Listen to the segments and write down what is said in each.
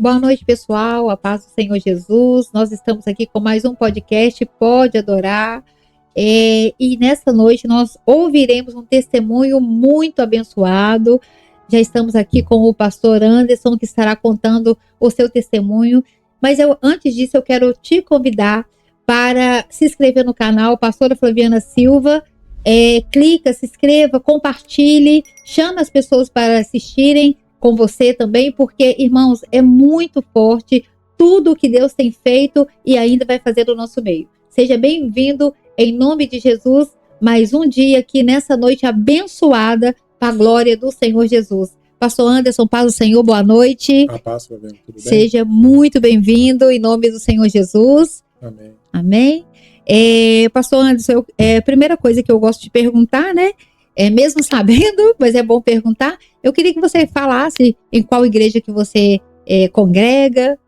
Boa noite, pessoal. A paz do Senhor Jesus. Nós estamos aqui com mais um podcast, Pode Adorar. E nessa noite nós ouviremos um testemunho muito abençoado. Já estamos aqui com o pastor Anderson, que estará contando o seu testemunho. Mas antes disso, eu quero te convidar para se inscrever no canal, Pastora Flaviana Silva. Clica, se inscreva, compartilhe, chama as pessoas para assistirem com você também, porque, irmãos, é muito forte tudo o que Deus tem feito e ainda vai fazer no nosso meio. Seja bem-vindo, em nome de Jesus, mais um dia aqui nessa noite abençoada para a glória do Senhor Jesus. Pastor Anderson, paz do Senhor, boa noite. A paz, tudo bem? Seja muito bem-vindo, em nome do Senhor Jesus. Amém. Amém. Pastor Anderson, a primeira coisa que eu gosto de perguntar, né? Mesmo sabendo, mas é bom perguntar. Eu queria que você falasse em qual igreja que você congrega.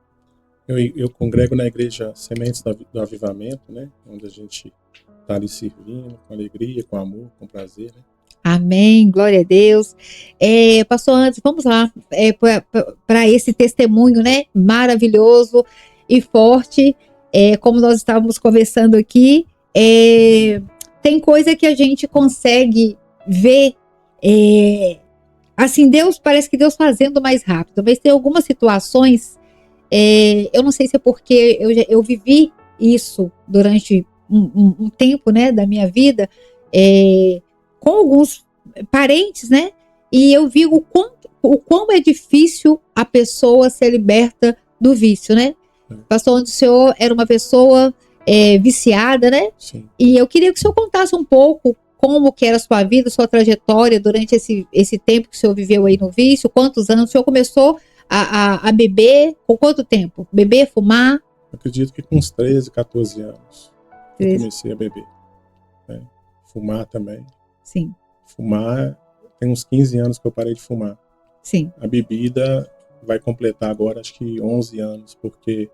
Eu congrego na igreja Sementes do Avivamento, né? Onde a gente está ali servindo com alegria, com amor, com prazer, né? Amém, glória a Deus. Pastor Anderson, vamos lá para esse testemunho, né? Maravilhoso e forte. Como nós estávamos conversando aqui, tem coisa que a gente consegue ver, assim, parece que Deus fazendo mais rápido, mas tem algumas situações, eu não sei se é porque eu vivi isso durante um tempo, né, da minha vida, com alguns parentes, né, e eu vi o quão é difícil a pessoa ser liberta do vício, né? Pastor, onde o senhor era uma pessoa viciada, né? Sim. E eu queria que o senhor contasse um pouco como que era a sua vida, sua trajetória durante esse tempo que o senhor viveu aí no vício, quantos anos o senhor começou a beber, com quanto tempo? Beber, fumar? Eu acredito que com uns 13, 14 anos eu comecei a beber, né? Fumar também. Sim. Fumar, tem uns 15 anos que eu parei de fumar. Sim. A bebida vai completar agora acho que 11 anos, porque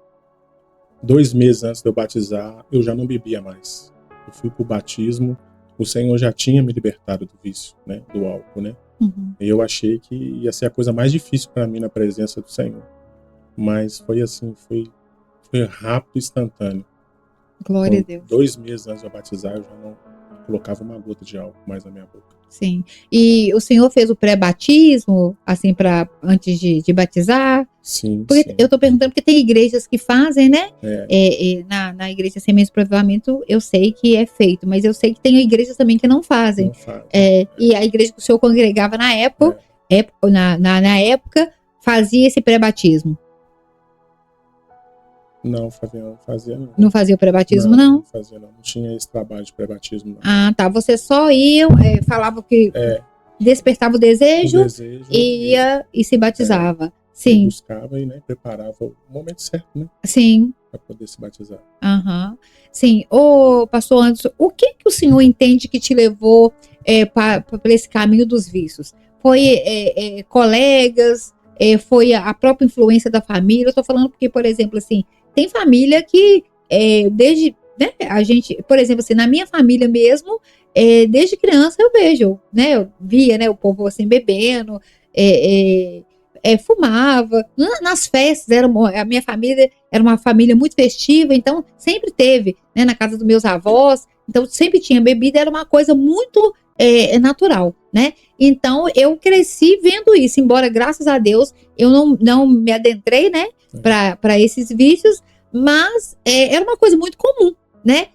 2 meses antes de eu batizar, eu já não bebia mais. Eu fui pro batismo, o Senhor já tinha me libertado do vício, né, do álcool, né? Uhum. E eu achei que ia ser a coisa mais difícil para mim na presença do Senhor. Mas foi assim, foi rápido e instantâneo. Glória a Deus. 2 meses antes de eu batizar, eu já não colocava uma gota de álcool mais na minha boca. Sim. E o senhor fez o pré-batismo, assim, antes de batizar? Sim, porque sim. Eu tô perguntando porque tem igrejas que fazem, né? É. Na igreja Sementes do Avivamento, eu sei que é feito, mas eu sei que tem igrejas também que não fazem. Não faz. E a igreja que o senhor congregava na época, na época, fazia esse pré-batismo. Não, Fabiano, fazia não. Não fazia o pré-batismo, não? Não fazia não. Não tinha esse trabalho de pré-batismo, não. Ah, tá. Você só ia, falava que despertava o desejo, ia e se batizava. Sim. Eu buscava e, né, preparava o momento certo, né? Sim. Para poder se batizar. Aham. Sim. Ô, pastor Anderson, o que o senhor entende que te levou para esse caminho dos vícios? Foi colegas? Foi a própria influência da família? Eu tô falando porque, por exemplo, assim, tem família que desde, né, a gente, por exemplo, assim, na minha família mesmo, desde criança eu vejo, né, eu via, né, o povo assim bebendo, fumava, nas festas, a minha família era uma família muito festiva, então sempre teve, né, na casa dos meus avós, então sempre tinha bebida, era uma coisa muito natural, né? Então eu cresci vendo isso, embora graças a Deus eu não me adentrei, né, para esses vícios, mas era uma coisa muito comum, né?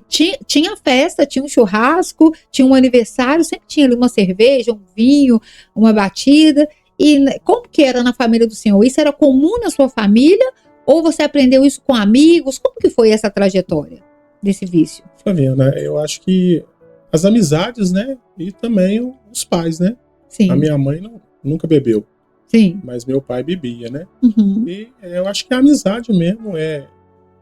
Tinha festa, tinha um churrasco, tinha um aniversário, sempre tinha ali uma cerveja, um vinho, uma batida. E como que era na família do senhor? Isso era comum na sua família? Ou você aprendeu isso com amigos? Como que foi essa trajetória desse vício? Flaviana, eu acho que as amizades, né? E também os pais, né? Sim. A minha mãe nunca bebeu. Sim. Mas meu pai bebia, né? Uhum. E eu acho que a amizade mesmo é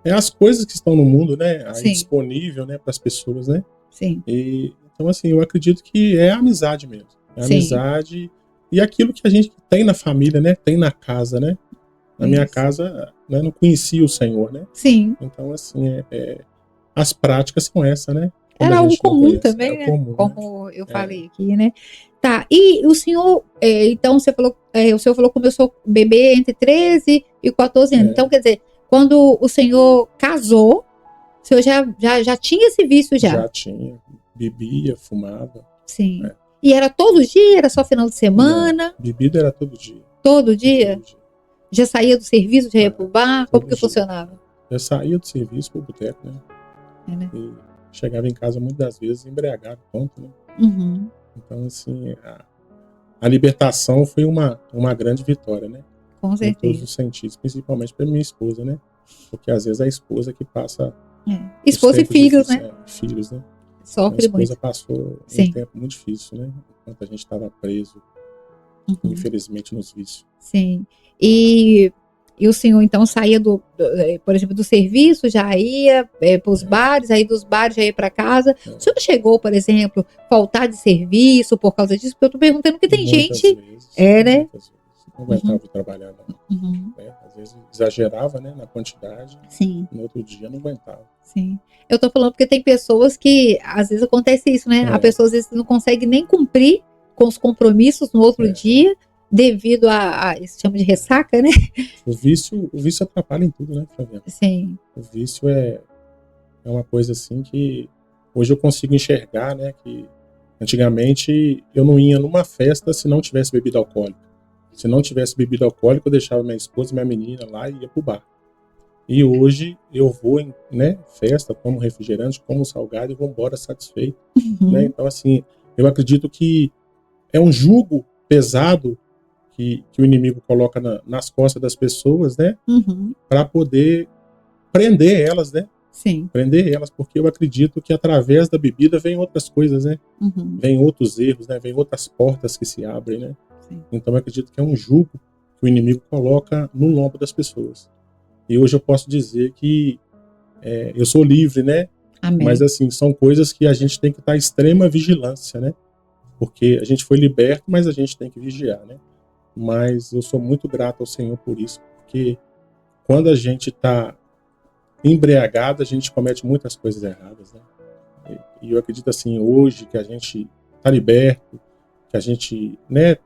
as coisas que estão no mundo, né? Aí Sim. disponível, né? Para as pessoas, né? Sim. E, então, assim, eu acredito que é a amizade mesmo. É a Sim. amizade e aquilo que a gente tem na família, né? Tem na casa, né? Na minha casa, né, não conhecia o Senhor, né? Sim. Então, assim, as práticas são essas, né? Era algo comum também, era né? comum, Como eu falei aqui, né? Tá, e o senhor, então você falou, o senhor falou que começou a beber entre 13 e 14 anos. Então, quer dizer, quando o senhor casou, o senhor já tinha esse vício já? Já tinha. Bebia, fumava. Sim. E era todo dia? Era só final de semana? Não, bebida era todo dia. Todo dia? Todo dia. Já saía do serviço, já ia pro bar? Como que dia. funcionava? Eu saía do serviço pro boteco, né? Né? E chegava em casa muitas das vezes embriagado, ponto, né? Uhum. Então, assim, a libertação foi uma grande vitória, né? Com certeza. Em todos os sentidos, principalmente para minha esposa, né? Porque às vezes a esposa que passa... Esposa e filhos, né? Filhos, né? Sofre muito. A esposa passou um tempo muito difícil, né? Enquanto a gente estava preso, infelizmente, nos vícios. Sim. E o senhor, então, saía, por exemplo, do serviço, já ia para os bares, aí dos bares já ia para casa. O senhor chegou, por exemplo, faltar de serviço por causa disso? Porque eu estou perguntando que tem gente... Vezes, né? Muitas vezes. Não aguentava trabalhar, não. Né? Às vezes exagerava, né, na quantidade. Sim. No outro dia não aguentava. Sim. Eu tô falando porque tem pessoas que, às vezes acontece isso, né? A pessoa às vezes não consegue nem cumprir com os compromissos no outro dia, devido a isso chama de ressaca, né? O vício atrapalha em tudo, né, Flaviana? Sim. O vício é uma coisa assim que hoje eu consigo enxergar, né, que antigamente eu não ia numa festa se não tivesse bebida alcoólica. Se não tivesse bebida alcoólica, eu deixava minha esposa e minha menina lá e ia pro bar. E hoje eu vou em, né, festa, como refrigerante, como salgado e vou embora satisfeito. Né? Então, assim, eu acredito que é um jugo pesado que o inimigo coloca nas costas das pessoas, né? Para poder prender elas, né? Sim. Prender elas, porque eu acredito que através da bebida vem outras coisas, né? Vem outros erros, né? Vem outras portas que se abrem, né? Sim. Então eu acredito que é um jugo que o inimigo coloca no lombo das pessoas. E hoje eu posso dizer que eu sou livre, né? Amém. Mas assim, são coisas que a gente tem que estar em extrema vigilância, né? Porque a gente foi liberto, mas a gente tem que vigiar, né? Mas eu sou muito grato ao Senhor por isso, porque quando a gente está embriagado, a gente comete muitas coisas erradas, né? E eu acredito assim, hoje que a gente está liberto, que a gente, né,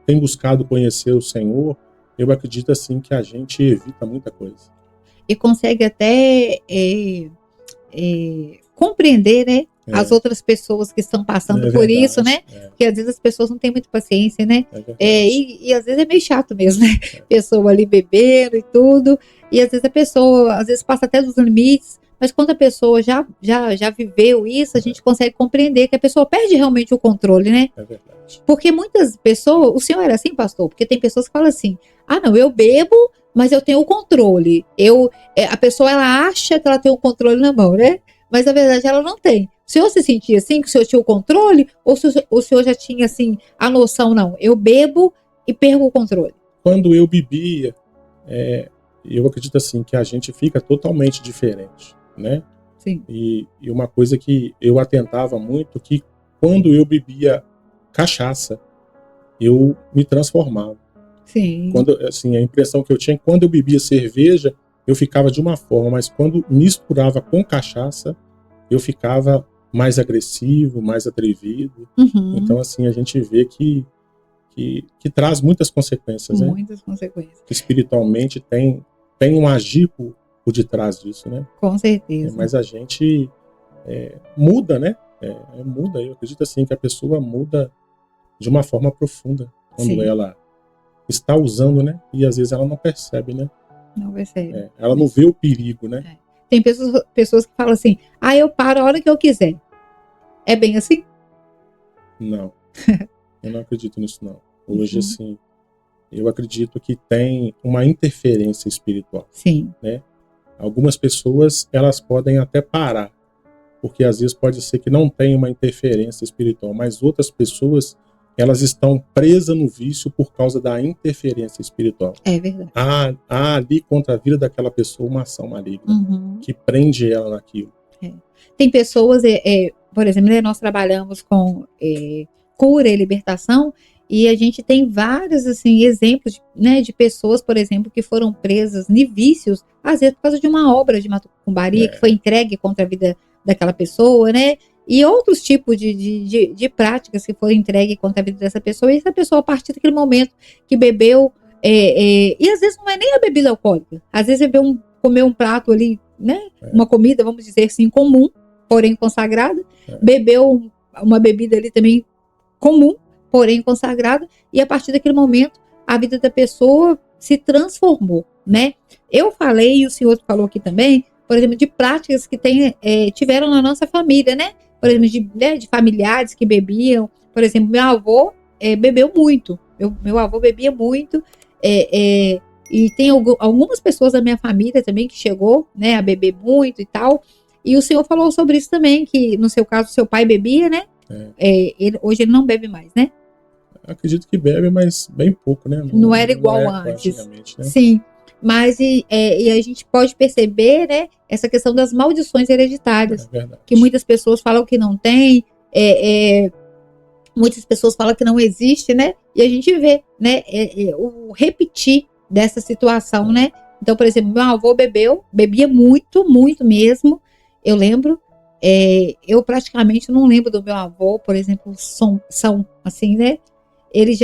tem buscado conhecer o Senhor, eu acredito assim que a gente evita muita coisa. E consegue até compreender, né? As outras pessoas que estão passando por isso, né? Porque às vezes as pessoas não têm muita paciência, né? E às vezes é meio chato mesmo, né? Pessoa ali bebendo e tudo. E às vezes a pessoa, às vezes passa até dos limites. Mas quando a pessoa já viveu isso, a gente consegue compreender que a pessoa perde realmente o controle, né? É verdade. Porque muitas pessoas, o senhor era assim, pastor? Porque tem pessoas que falam assim, não, eu bebo, mas eu tenho o controle. A pessoa, ela acha que ela tem o controle na mão, né? Mas na verdade ela não tem. O senhor se sentia assim, que o senhor tinha o controle? Ou o senhor já tinha, assim, a noção, não, eu bebo e perco o controle? Quando eu bebia, eu acredito assim, que a gente fica totalmente diferente, né? Sim. E uma coisa que eu atentava muito, que quando eu bebia cachaça, eu me transformava. Sim. Quando, assim, a impressão que eu tinha, quando eu bebia cerveja, eu ficava de uma forma, mas quando misturava com cachaça, eu ficava mais agressivo, mais atrevido. Então, assim, a gente vê que traz muitas consequências, né? Muitas consequências. Espiritualmente tem um agir por detrás disso, né? Com certeza. Mas a gente muda, né? Muda. Eu acredito assim que a pessoa muda de uma forma profunda quando ela está usando, né? E às vezes ela não percebe, né? Não percebe. Ela não vê o perigo, né? Tem pessoas que falam assim, eu paro a hora que eu quiser. É bem assim? Não. Eu não acredito nisso, não. Hoje, assim, eu acredito que tem uma interferência espiritual. Sim. Né? Algumas pessoas, elas podem até parar, porque às vezes pode ser que não tenha uma interferência espiritual, mas outras pessoas, elas estão presas no vício por causa da interferência espiritual. É verdade. Há ali contra a vida daquela pessoa uma ação maligna que prende ela naquilo. Tem pessoas, por exemplo, né, nós trabalhamos com cura e libertação, e a gente tem vários assim, exemplos, né, de pessoas, por exemplo, que foram presas em vícios, às vezes por causa de uma obra de macumbaria que foi entregue contra a vida daquela pessoa, né? e outros tipos de práticas que foram entregues contra a vida dessa pessoa, e essa pessoa, a partir daquele momento que bebeu, e às vezes não é nem a bebida alcoólica, às vezes comeu um prato ali, né, uma comida, vamos dizer assim, comum, porém consagrada, bebeu uma bebida ali também comum, porém consagrada, e a partir daquele momento, a vida da pessoa se transformou, né? Eu falei, e o senhor falou aqui também, por exemplo, de práticas que tiveram na nossa família, né? Por exemplo, de familiares que bebiam. Por exemplo, meu avô bebeu muito. Meu avô bebia muito. E tem algumas pessoas da minha família também que chegou, né, a beber muito e tal. E o senhor falou sobre isso também, que no seu caso, seu pai bebia, né? Hoje ele não bebe mais, né? Acredito que bebe, mas bem pouco, né? Não era igual antes. Né? Sim. Mas e a gente pode perceber, né, essa questão das maldições hereditárias, que muitas pessoas falam que não tem, muitas pessoas falam que não existe, né? E a gente vê, né, o repetir dessa situação, né? Então, por exemplo, meu avô bebia muito, muito mesmo. Eu lembro, eu praticamente não lembro do meu avô, por exemplo, assim, né? Ele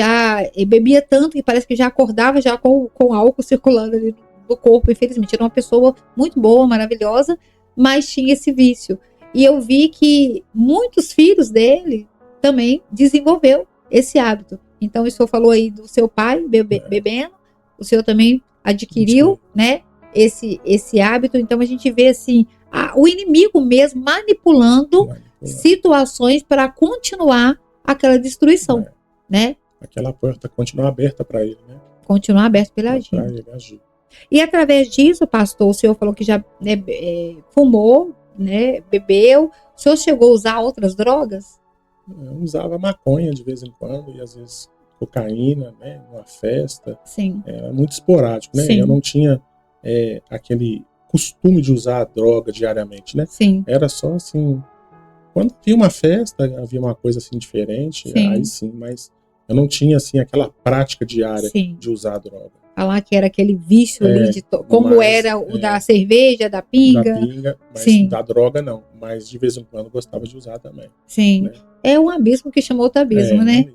bebia tanto que parece que já acordava já com álcool circulando ali no corpo. Infelizmente, era uma pessoa muito boa, maravilhosa, mas tinha esse vício. E eu vi que muitos filhos dele também desenvolveu esse hábito. Então, o senhor falou aí do seu pai bebendo, o senhor também adquiriu, né, esse hábito. Então, a gente vê assim, o inimigo mesmo manipulando situações para continuar aquela destruição. Né? Aquela porta continuar aberta para ele, né? Continuar aberta para ele agir. E através disso, pastor, o senhor falou que já fumou, né? Bebeu. O senhor chegou a usar outras drogas? Eu usava maconha de vez em quando e às vezes cocaína, né? Numa festa. Sim. Era muito esporádico, né? Sim. Eu não tinha aquele costume de usar droga diariamente, né? Sim. Era só assim, quando havia uma festa, havia uma coisa assim diferente, aí sim, mas eu não tinha assim aquela prática diária de usar droga. Falar que era aquele vício ali, como era o da cerveja, da pinga. Da pinga, mas da droga não, mas de vez em quando gostava de usar também. Sim, né? É um abismo que chamou outro abismo, né?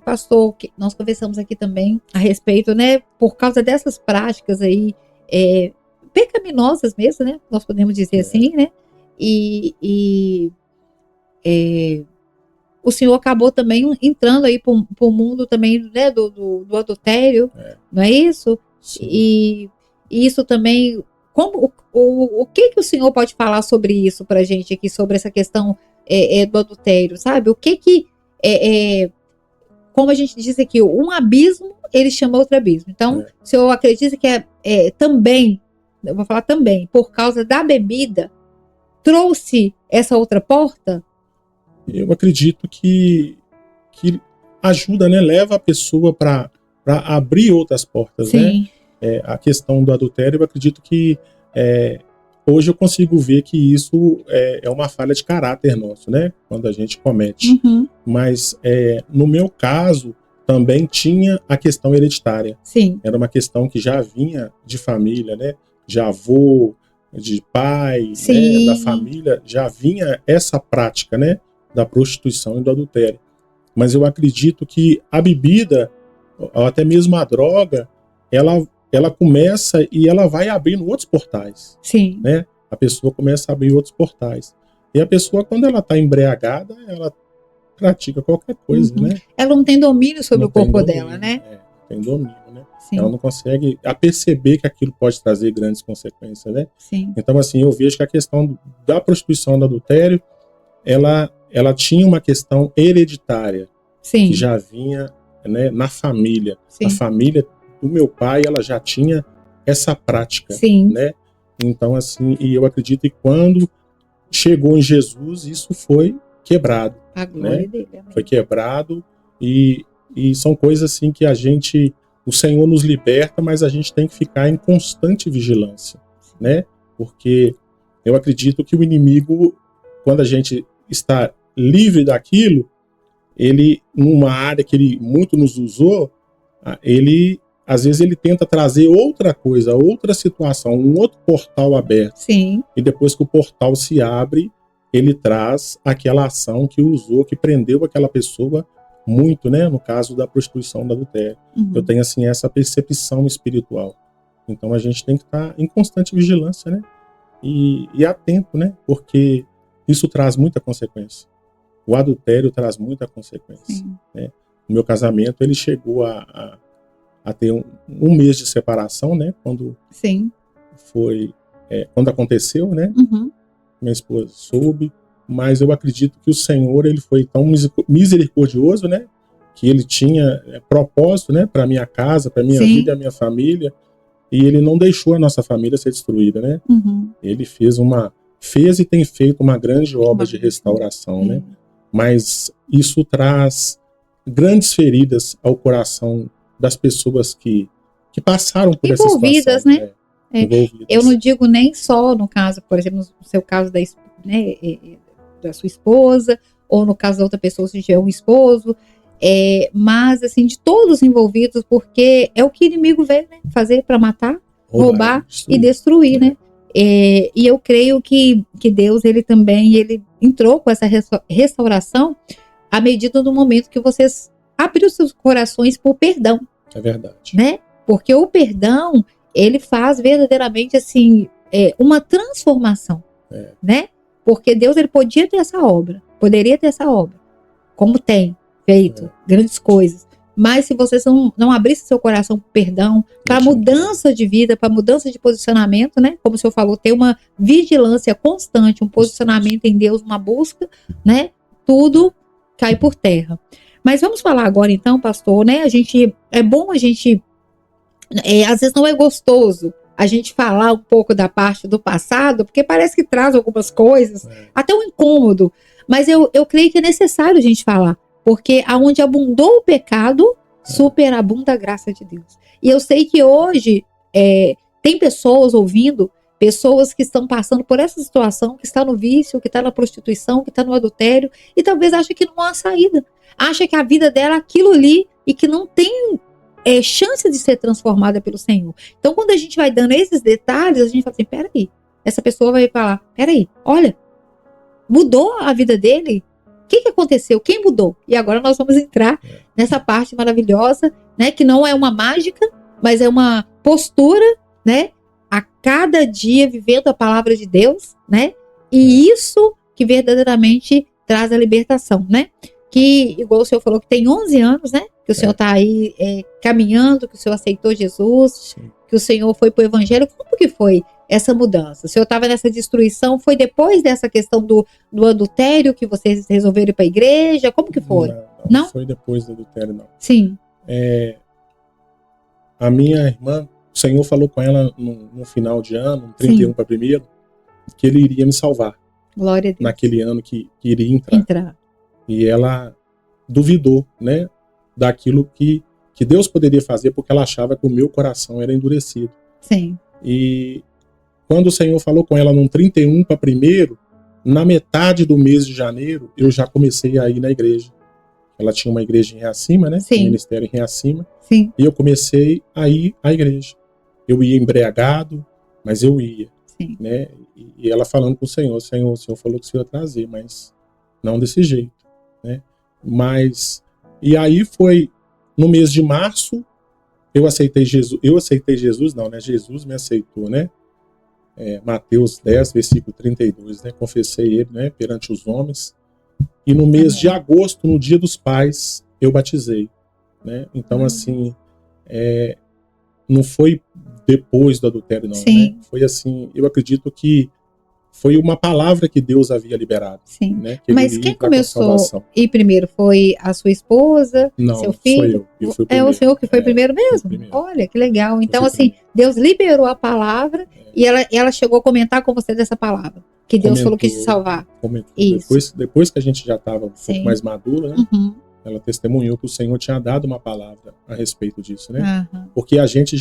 Pastor, nós conversamos aqui também a respeito, né, por causa dessas práticas aí, pecaminosas mesmo, né? Nós podemos dizer assim, né? E o senhor acabou também entrando aí para o mundo também, né, do adultério, não é isso? Sim. E isso também, o que o senhor pode falar sobre isso para a gente aqui, sobre essa questão do adultério, sabe? O que como a gente diz aqui, um abismo, ele chama outro abismo. Então, o senhor acredita que também, eu vou falar também, por causa da bebida, trouxe essa outra porta? Eu acredito que ajuda, né? Leva a pessoa para abrir outras portas, sim, né? A questão do adultério, eu acredito que hoje eu consigo ver que isso é uma falha de caráter nosso, né? Quando a gente comete. Uhum. Mas no meu caso também tinha a questão hereditária. Sim. Era uma questão que já vinha de família, né? De avô, de pai, né? Da família, já vinha essa prática, né? Da prostituição e do adultério. Mas eu acredito que a bebida, ou até mesmo a droga, ela começa e ela vai abrindo outros portais. Sim. Né? A pessoa começa a abrir outros portais. E a pessoa, quando ela está embriagada, ela pratica qualquer coisa, uhum. né? Ela não tem domínio sobre o corpo dela, né? Não tem domínio, né? Sim. Ela não consegue perceber que aquilo pode trazer grandes consequências, né? Sim. Então, assim, eu vejo que a questão da prostituição e do adultério, ela tinha uma questão hereditária. Sim. Que já vinha, né, na família. Sim. A família do meu pai, ela já tinha essa prática. Sim. Né? Então, assim, e eu acredito que quando chegou em Jesus, isso foi quebrado. A glória, né, dele. Foi quebrado e são coisas assim que o Senhor nos liberta, mas a gente tem que ficar em constante vigilância, né? Porque eu acredito que o inimigo, quando a gente está livre daquilo, ele, numa área que ele muito nos usou, às vezes ele tenta trazer outra coisa, outra situação, um outro portal aberto. Sim. E depois que o portal se abre, ele traz aquela ação que usou, que prendeu aquela pessoa muito, né? No caso da prostituição, do adultério. Eu tenho, assim, essa percepção espiritual. Então, a gente tem que estar em constante vigilância, né? E atento, né? Porque isso traz muita consequência. O adultério traz muita consequência, né? No meu casamento, ele chegou a ter um mês de separação, né? Quando quando aconteceu, né? Minha esposa soube, mas eu acredito que o Senhor, ele foi tão misericordioso, né? Que ele tinha propósito, né? Para minha casa, para minha vida e a minha família, e ele não deixou a nossa família ser destruída, né? Ele fez e tem feito uma grande obra de restauração, né? Mas isso traz grandes feridas ao coração das pessoas que passaram por essa situação, né? Eu não digo nem só no caso, por exemplo, no seu caso da sua esposa, ou no caso da outra pessoa, se tiver um esposo, mas assim, de todos os envolvidos, porque é o que o inimigo veio, né, fazer para matar, roubar e destruir, né? E eu creio que Deus, ele entrou com essa restauração à medida do momento que vocês abriram seus corações por perdão. É verdade. Né? Porque o perdão, ele faz verdadeiramente assim, uma transformação, né? Porque Deus, ele poderia ter essa obra, como tem feito grandes coisas. Mas se vocês não abrissem seu coração para perdão, para mudança de vida, para mudança de posicionamento, né? Como o senhor falou, ter uma vigilância constante, um posicionamento em Deus, uma busca, né? Tudo cai por terra. Mas vamos falar agora então, pastor, né? É bom a gente, às vezes não é gostoso a gente falar um pouco da parte do passado, porque parece que traz algumas coisas, até um incômodo, mas eu creio que é necessário a gente falar, porque aonde abundou o pecado, superabunda a graça de Deus. E eu sei que hoje tem pessoas ouvindo, pessoas que estão passando por essa situação, que está no vício, que está na prostituição, que está no adultério, e talvez acha que não há saída, acha que a vida dela é aquilo ali e que não tem chance de ser transformada pelo Senhor. Então, quando a gente vai dando esses detalhes, a gente fala assim, peraí, essa pessoa vai falar, peraí, olha, mudou a vida dele? O que aconteceu? Quem mudou? E agora nós vamos entrar nessa parte maravilhosa, né, que não é uma mágica, mas é uma postura, né, a cada dia vivendo a palavra de Deus, né, e isso que verdadeiramente traz a libertação, né, que, igual o senhor falou, que tem 11 anos, né, que o senhor está aí caminhando, que o senhor aceitou Jesus, que o senhor foi para o evangelho. Como que foi essa mudança? O senhor estava nessa destruição, foi depois dessa questão do adultério que vocês resolveram ir para a igreja? Como que foi? Não foi depois do adultério, não. Sim. A minha irmã, o Senhor falou com ela no final de ano, 31 para 1º, que ele iria me salvar. Glória a Deus. Naquele ano que iria entrar. E ela duvidou, né, daquilo que Deus poderia fazer, porque ela achava que o meu coração era endurecido. Sim. E quando o Senhor falou com ela no 31 para 1º, na metade do mês de janeiro, eu já comecei a ir na igreja. Ela tinha uma igreja em Reacima, né? Sim. Um ministério em Reacima. Sim. E eu comecei a ir à igreja. Eu ia embriagado, mas eu ia. Sim. Né? E ela falando com o Senhor, o Senhor falou que o Senhor ia trazer, mas não desse jeito, né? E aí foi no mês de março, eu aceitei Jesus, não, né? Jesus me aceitou, né? Mateus 10, versículo 32, né? Confessei ele, né? Perante os homens. E no mês de agosto, no dia dos pais, eu batizei, né? Então, assim, não foi depois do adultério, não, Sim. né? Foi assim, eu acredito que foi uma palavra que Deus havia liberado. Sim. Né? Mas quem começou a ir primeiro? Foi a sua esposa? Não, seu filho? eu fui primeiro. É o senhor que foi primeiro mesmo? Primeiro. Olha, que legal. Então, assim, Deus liberou a palavra e ela chegou a comentar com você dessa palavra. Que Deus falou que ia te salvar. Comentou. Isso. Depois que a gente já estava um pouco mais maduro, né? Uhum. Ela testemunhou que o Senhor tinha dado uma palavra a respeito disso, né? Uhum. Porque a gente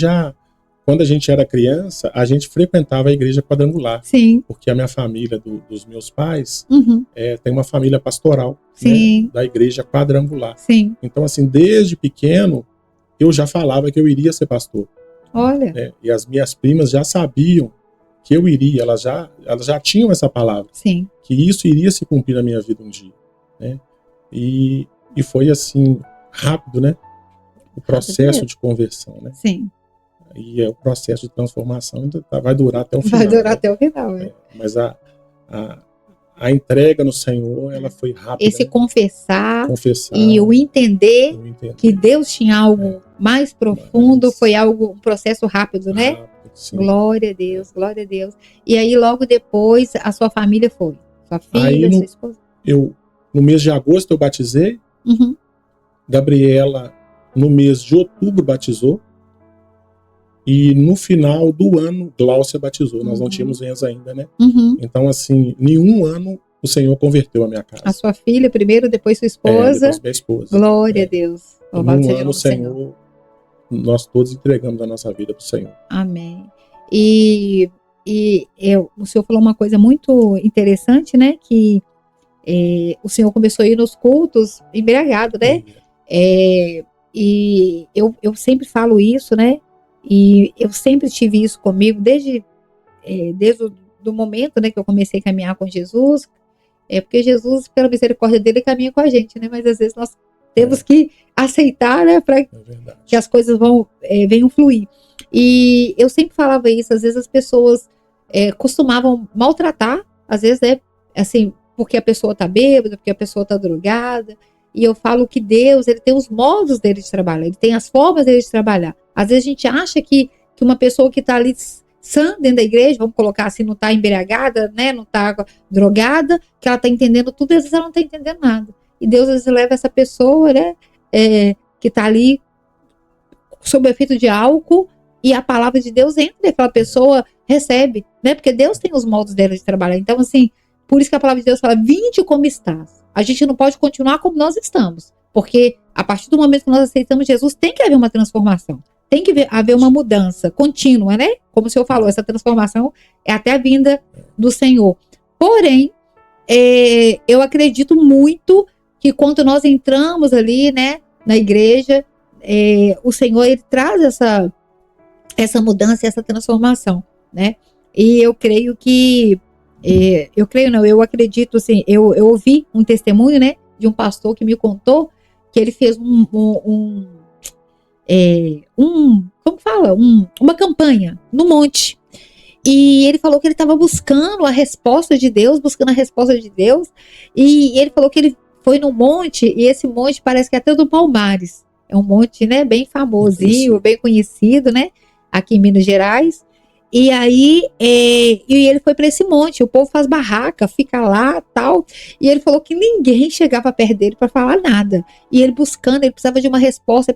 quando a gente era criança, a gente frequentava a igreja quadrangular. Sim. Porque a minha família, dos meus pais, uhum. Tem uma família pastoral, Sim. Né, da igreja quadrangular. Sim. Então, assim, desde pequeno, eu já falava que eu iria ser pastor. Olha. E as minhas primas já sabiam que eu iria, elas já tinham essa palavra, Sim. que isso iria se cumprir na minha vida um dia, né? E foi assim, rápido, né? O processo de conversão, né? Sim. E o processo de transformação ainda vai durar até o final. Vai durar, né? Até o final, mas a entrega no Senhor, ela foi rápida. Esse confessar e o entender que Deus tinha algo mais profundo, foi um processo rápido, né? Sim. Glória a Deus, glória a Deus. E aí, logo depois, a sua família foi? Sua filha, sua esposa? No mês de agosto eu batizei. Uhum. Gabriela, no mês de outubro, batizou. E no final do ano, Gláucia batizou. Nós não tínhamos Enza ainda, né? Uhum. Então, assim, nenhum ano o Senhor converteu a minha casa. A sua filha primeiro, depois sua esposa. Depois minha esposa. Glória a Deus. Louvado seja o nome do Senhor. Nós todos entregamos a nossa vida para o Senhor. Amém. E o Senhor falou uma coisa muito interessante, né? Que o Senhor começou a ir nos cultos embriagado, né? E eu sempre falo isso, né? E eu sempre tive isso comigo desde do momento, né, que eu comecei a caminhar com Jesus. Porque Jesus, pela misericórdia dele, caminha com a gente, né? Mas às vezes nós temos que aceitar, né, para que as coisas venham fluir. E eu sempre falava isso. Às vezes as pessoas costumavam maltratar, às vezes assim, porque a pessoa tá bêbada, porque a pessoa tá drogada. E eu falo que Deus, ele tem os modos dele de trabalhar, ele tem as formas dele de trabalhar. Às vezes a gente acha que uma pessoa que está ali sã dentro da igreja, vamos colocar assim, não está embriagada, né, não está drogada, que ela está entendendo tudo, e às vezes ela não está entendendo nada. E Deus às vezes leva essa pessoa, né, que está ali sob o efeito de álcool, e a palavra de Deus entra e aquela pessoa recebe, né, porque Deus tem os modos dela de trabalhar. Então, assim, por isso que a palavra de Deus fala, vinde como estás. A gente não pode continuar como nós estamos, porque a partir do momento que nós aceitamos Jesus, tem que haver uma transformação, tem que haver uma mudança contínua, né? Como o Senhor falou, essa transformação é até a vinda do Senhor. Porém, eu acredito muito que quando nós entramos ali, né, na igreja, o Senhor, ele traz essa mudança, essa transformação, né? E eu creio que eu acredito, assim, eu ouvi um testemunho, né, de um pastor que me contou que ele fez uma campanha no monte, e ele falou que ele estava buscando a resposta de Deus, e ele falou que ele foi no monte, e esse monte parece que é até do Palmares, é um monte, né, bem famosinho, bem conhecido, né, aqui em Minas Gerais. E aí, e ele foi para esse monte, o povo faz barraca, fica lá, tal, e ele falou que ninguém chegava perto dele para falar nada, e ele buscando, ele precisava de uma resposta,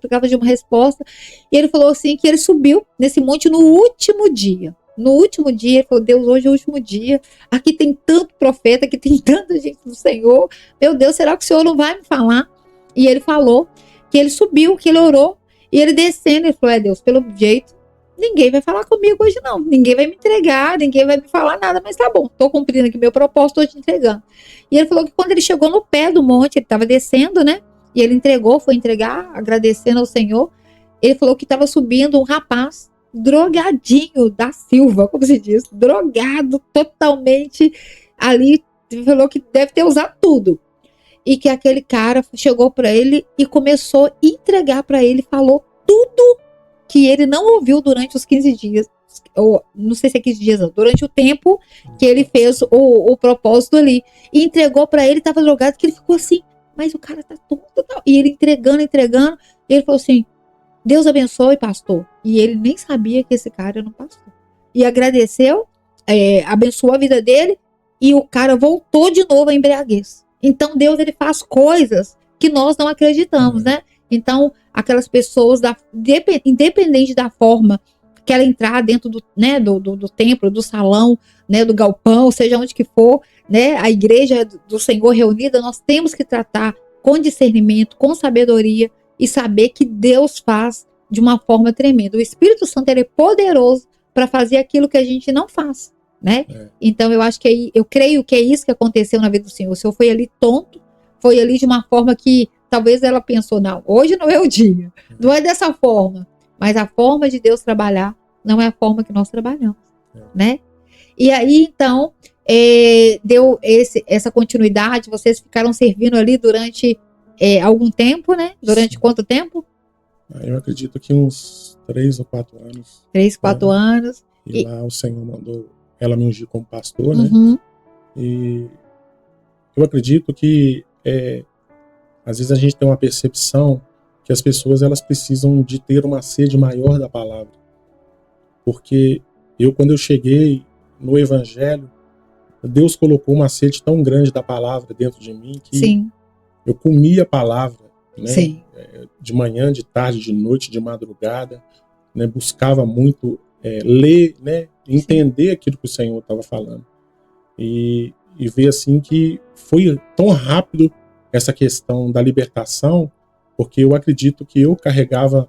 e ele falou assim, que ele subiu nesse monte no último dia, ele falou, Deus, hoje é o último dia, aqui tem tanto profeta, aqui tem tanta gente do Senhor, meu Deus, será que o Senhor não vai me falar? E ele falou que ele subiu, que ele orou, e ele descendo, ele falou, Deus, pelo jeito, ninguém vai falar comigo hoje não, ninguém vai me entregar, ninguém vai me falar nada, mas tá bom, tô cumprindo aqui meu propósito, tô te entregando. E ele falou que quando ele chegou no pé do monte, ele tava descendo, né, e ele foi entregar, agradecendo ao Senhor, ele falou que tava subindo um rapaz drogadinho da Silva, como se diz, drogado totalmente ali, ele falou que deve ter usado tudo, e que aquele cara chegou para ele e começou a entregar para ele, falou tudo que ele não ouviu durante os 15 dias, ou não sei se é 15 dias, não, durante o tempo que ele fez o propósito ali, e entregou para ele, tava drogado, que ele ficou assim, mas o cara tá tonto, e ele entregando, e ele falou assim, Deus abençoe, pastor, e ele nem sabia que esse cara era um pastor, e agradeceu, abençoou a vida dele, e o cara voltou de novo à embriaguez. Então Deus, ele faz coisas que nós não acreditamos, né? Então, aquelas pessoas, independente da forma que ela entrar dentro do templo, do salão, né, do galpão, seja onde que for, né, a igreja do Senhor reunida, nós temos que tratar com discernimento, com sabedoria, e saber que Deus faz de uma forma tremenda. O Espírito Santo, ele é poderoso para fazer aquilo que a gente não faz, né? Então, eu creio que é isso que aconteceu na vida do Senhor. O Senhor foi ali tonto, foi ali de uma forma que talvez ela pensou, não, hoje não é o dia, não é dessa forma, mas a forma de Deus trabalhar não é a forma que nós trabalhamos, né? E aí, então, deu essa continuidade, vocês ficaram servindo ali durante algum tempo, né? Durante quanto tempo? Eu acredito que uns 3 ou 4 anos. 3, 4 anos. E lá o Senhor mandou ela me ungir como pastor, Uhum. né? E eu acredito que às vezes a gente tem uma percepção que as pessoas elas precisam de ter uma sede maior da palavra. Porque quando eu cheguei no Evangelho, Deus colocou uma sede tão grande da palavra dentro de mim que Sim. eu comia a palavra, né? Sim. De manhã, de tarde, de noite, de madrugada, né? Buscava muito ler, né? Entender aquilo que o Senhor estava falando. E ver assim que foi tão rápido essa questão da libertação, porque eu acredito que eu carregava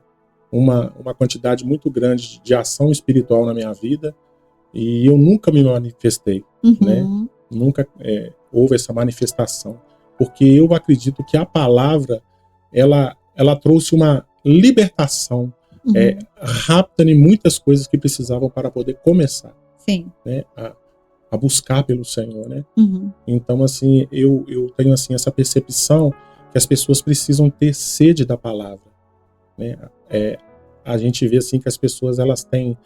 uma quantidade muito grande de ação espiritual na minha vida e eu nunca me manifestei, né? Nunca houve essa manifestação, porque eu acredito que a palavra ela trouxe uma libertação rápida em muitas coisas que precisavam para poder começar, Sim. né? A buscar pelo Senhor, né? Então, assim, eu tenho assim essa percepção que as pessoas precisam ter sede da palavra, né? A gente vê assim que as pessoas elas têm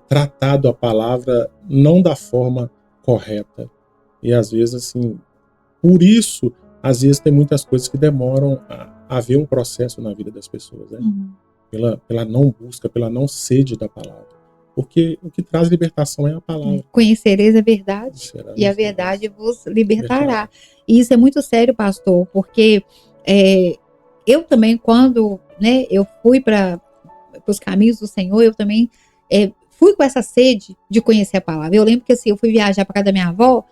tratado a palavra não da forma correta e às vezes assim, por isso, às vezes tem muitas coisas que demoram a haver um processo na vida das pessoas, né? Pela não busca, pela não sede da palavra. Porque o que traz libertação é a palavra. Conhecereis a verdade e a verdade vos libertará. E isso é muito sério, pastor, porque eu também, quando eu fui para os caminhos do Senhor, eu também fui com essa sede de conhecer a palavra. Eu lembro que assim, eu fui viajar para casa da minha avó,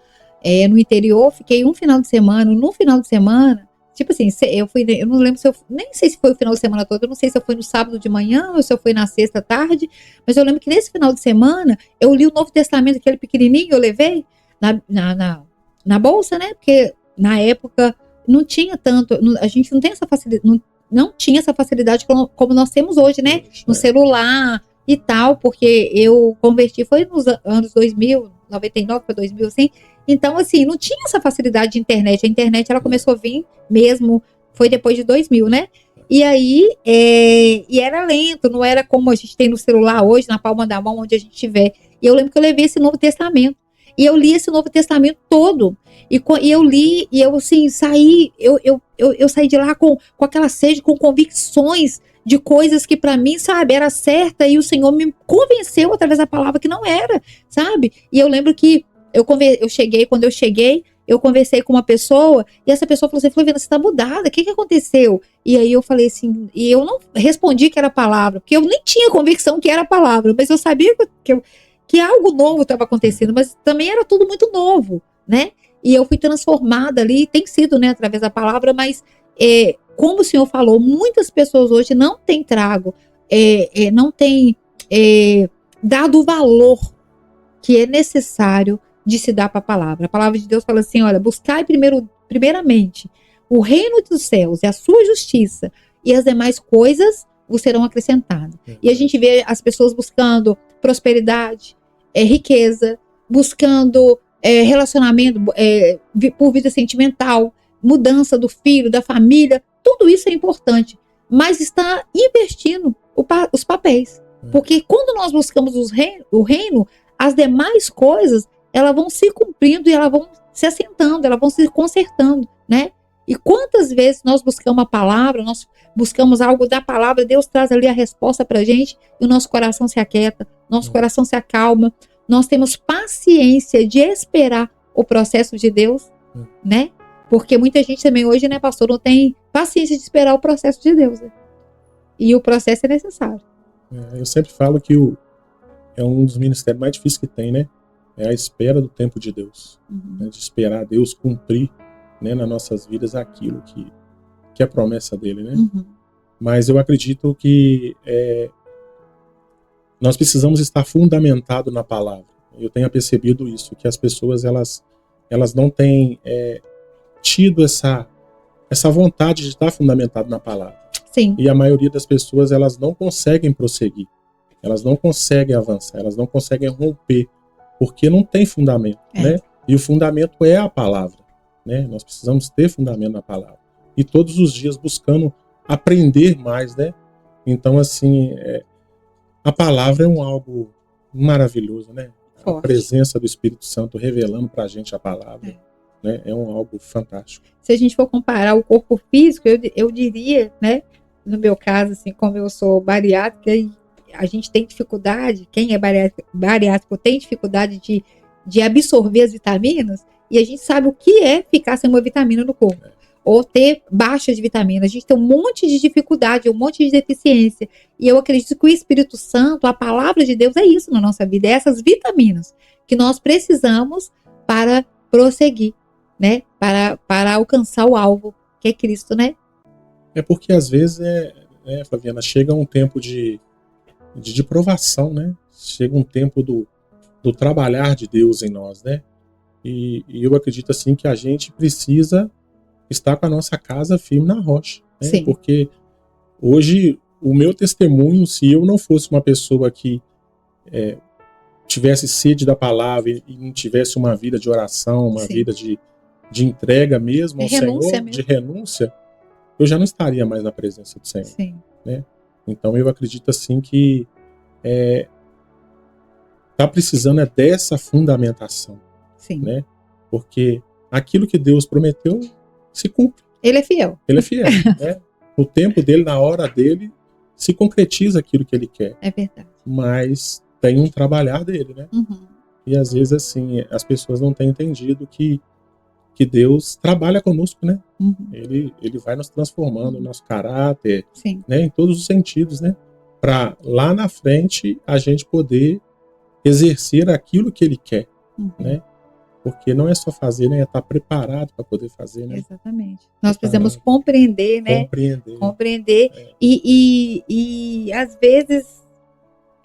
no interior, fiquei um final de semana. No final de semana, tipo assim, eu não lembro nem sei se foi o final de semana todo, eu não sei se eu fui no sábado de manhã ou se eu fui na sexta tarde, mas eu lembro que nesse final de semana eu li o Novo Testamento, aquele pequenininho, eu levei na bolsa, né? Porque na época não tinha tanto, a gente não tem essa facilidade, não tinha essa facilidade como nós temos hoje, né? No celular e tal, porque eu converti, foi nos anos 2000, 99 para 2000, assim. Então, assim, não tinha essa facilidade de internet. A internet, ela começou a vir mesmo, foi depois de 2000, né? E aí, e era lento, não era como a gente tem no celular hoje, na palma da mão, onde a gente tiver. E eu lembro que eu levei esse Novo Testamento. E eu li esse Novo Testamento todo. E eu li, e eu, assim, saí, eu saí de lá com aquela sede, com convicções de coisas que para mim, sabe, era certa, e o Senhor me convenceu através da palavra que não era, sabe? E eu lembro que quando eu cheguei, eu conversei com uma pessoa, e essa pessoa falou assim, Flaviana, você tá mudada, o que aconteceu? E aí eu falei assim, e eu não respondi que era palavra, porque eu nem tinha convicção que era palavra, mas eu sabia que algo novo estava acontecendo, mas também era tudo muito novo, né? E eu fui transformada ali, tem sido, né, através da palavra, mas como o Senhor falou, muitas pessoas hoje não têm trago, não têm dado o valor que é necessário de se dar para a palavra. A palavra de Deus fala assim, olha, buscai primeiramente o reino dos céus e a sua justiça, e as demais coisas vos serão acrescentadas. E a gente vê as pessoas buscando prosperidade, riqueza, buscando relacionamento por vida sentimental, mudança do filho, da família, tudo isso é importante, mas está invertindo os papéis. Porque quando nós buscamos o reino, as demais coisas, elas vão se cumprindo e elas vão se assentando, elas vão se consertando, né? E quantas vezes nós buscamos a palavra, nós buscamos algo da palavra, Deus traz ali a resposta pra gente e o nosso coração se aquieta, nosso coração se acalma, nós temos paciência de esperar o processo de Deus, né? Porque muita gente também hoje, né, pastor, não tem paciência de esperar o processo de Deus, né? E o processo é necessário. Eu sempre falo que é um dos ministérios mais difíceis que tem, né? É a espera do tempo de Deus. Né? De esperar Deus cumprir, né, nas nossas vidas aquilo que é promessa dele, né? Mas eu acredito que nós precisamos estar fundamentados na palavra. Eu tenho percebido isso, que as pessoas elas não têm tido essa vontade de estar fundamentado na palavra. Sim. E a maioria das pessoas elas não conseguem prosseguir, elas não conseguem avançar, elas não conseguem romper, porque não tem fundamento, né? E o fundamento é a palavra, né? Nós precisamos ter fundamento na palavra. E todos os dias buscando aprender mais, né? Então, assim, a palavra é algo maravilhoso, né? Forte. A presença do Espírito Santo revelando pra gente a palavra, né? É algo fantástico. Se a gente for comparar o corpo físico, eu diria, né? No meu caso, assim, como eu sou bariátrica, a gente tem dificuldade, quem é bariátrico tem dificuldade de absorver as vitaminas, e a gente sabe o que é ficar sem uma vitamina no corpo, ou ter baixa de vitamina. A gente tem um monte de dificuldade, um monte de deficiência, e eu acredito que o Espírito Santo, a palavra de Deus é isso na nossa vida, é essas vitaminas que nós precisamos para prosseguir, né, para alcançar o alvo, que é Cristo, né? É porque às vezes, Flaviana, chega um tempo de provação, né? Chega um tempo do trabalhar de Deus em nós, né? E eu acredito assim que a gente precisa estar com a nossa casa firme na rocha, né? Sim. Porque hoje o meu testemunho, se eu não fosse uma pessoa que tivesse sede da palavra e não tivesse uma vida de oração, uma Sim. vida de entrega mesmo ao Senhor, mesmo. de renúncia, eu já não estaria mais na presença do Senhor. Sim. Né? Então eu acredito assim que tá precisando dessa fundamentação. Sim. Né? Porque aquilo que Deus prometeu se cumpre. Ele é fiel. Ele é fiel. Né? No tempo dele, na hora dele, se concretiza aquilo que ele quer. É verdade. Mas tem um trabalhar dele, né? Uhum. E às vezes assim, as pessoas não têm entendido que Deus trabalha conosco, né? Uhum. Ele vai nos transformando no nosso caráter, Sim. né? Em todos os sentidos, né? Para lá na frente a gente poder exercer aquilo que ele quer, né? Porque não é só fazer, né? É estar preparado para poder fazer, né? Exatamente. Nós precisamos compreender, né? Compreender. E às vezes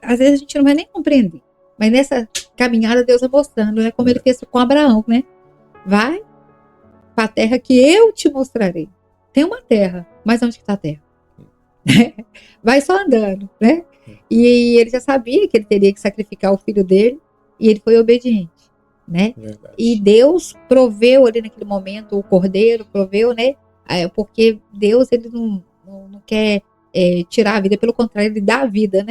a gente não vai nem compreender. Mas nessa caminhada Deus vai mostrando, né? Como ele fez com Abraão, né? Vai para a terra que eu te mostrarei. Tem uma terra, mas onde que está a terra? Vai só andando, né? E ele já sabia que ele teria que sacrificar o filho dele, e ele foi obediente, né? Verdade. E Deus proveu ali naquele momento o cordeiro, proveu, né? Porque Deus, ele não quer tirar a vida, pelo contrário, ele dá a vida,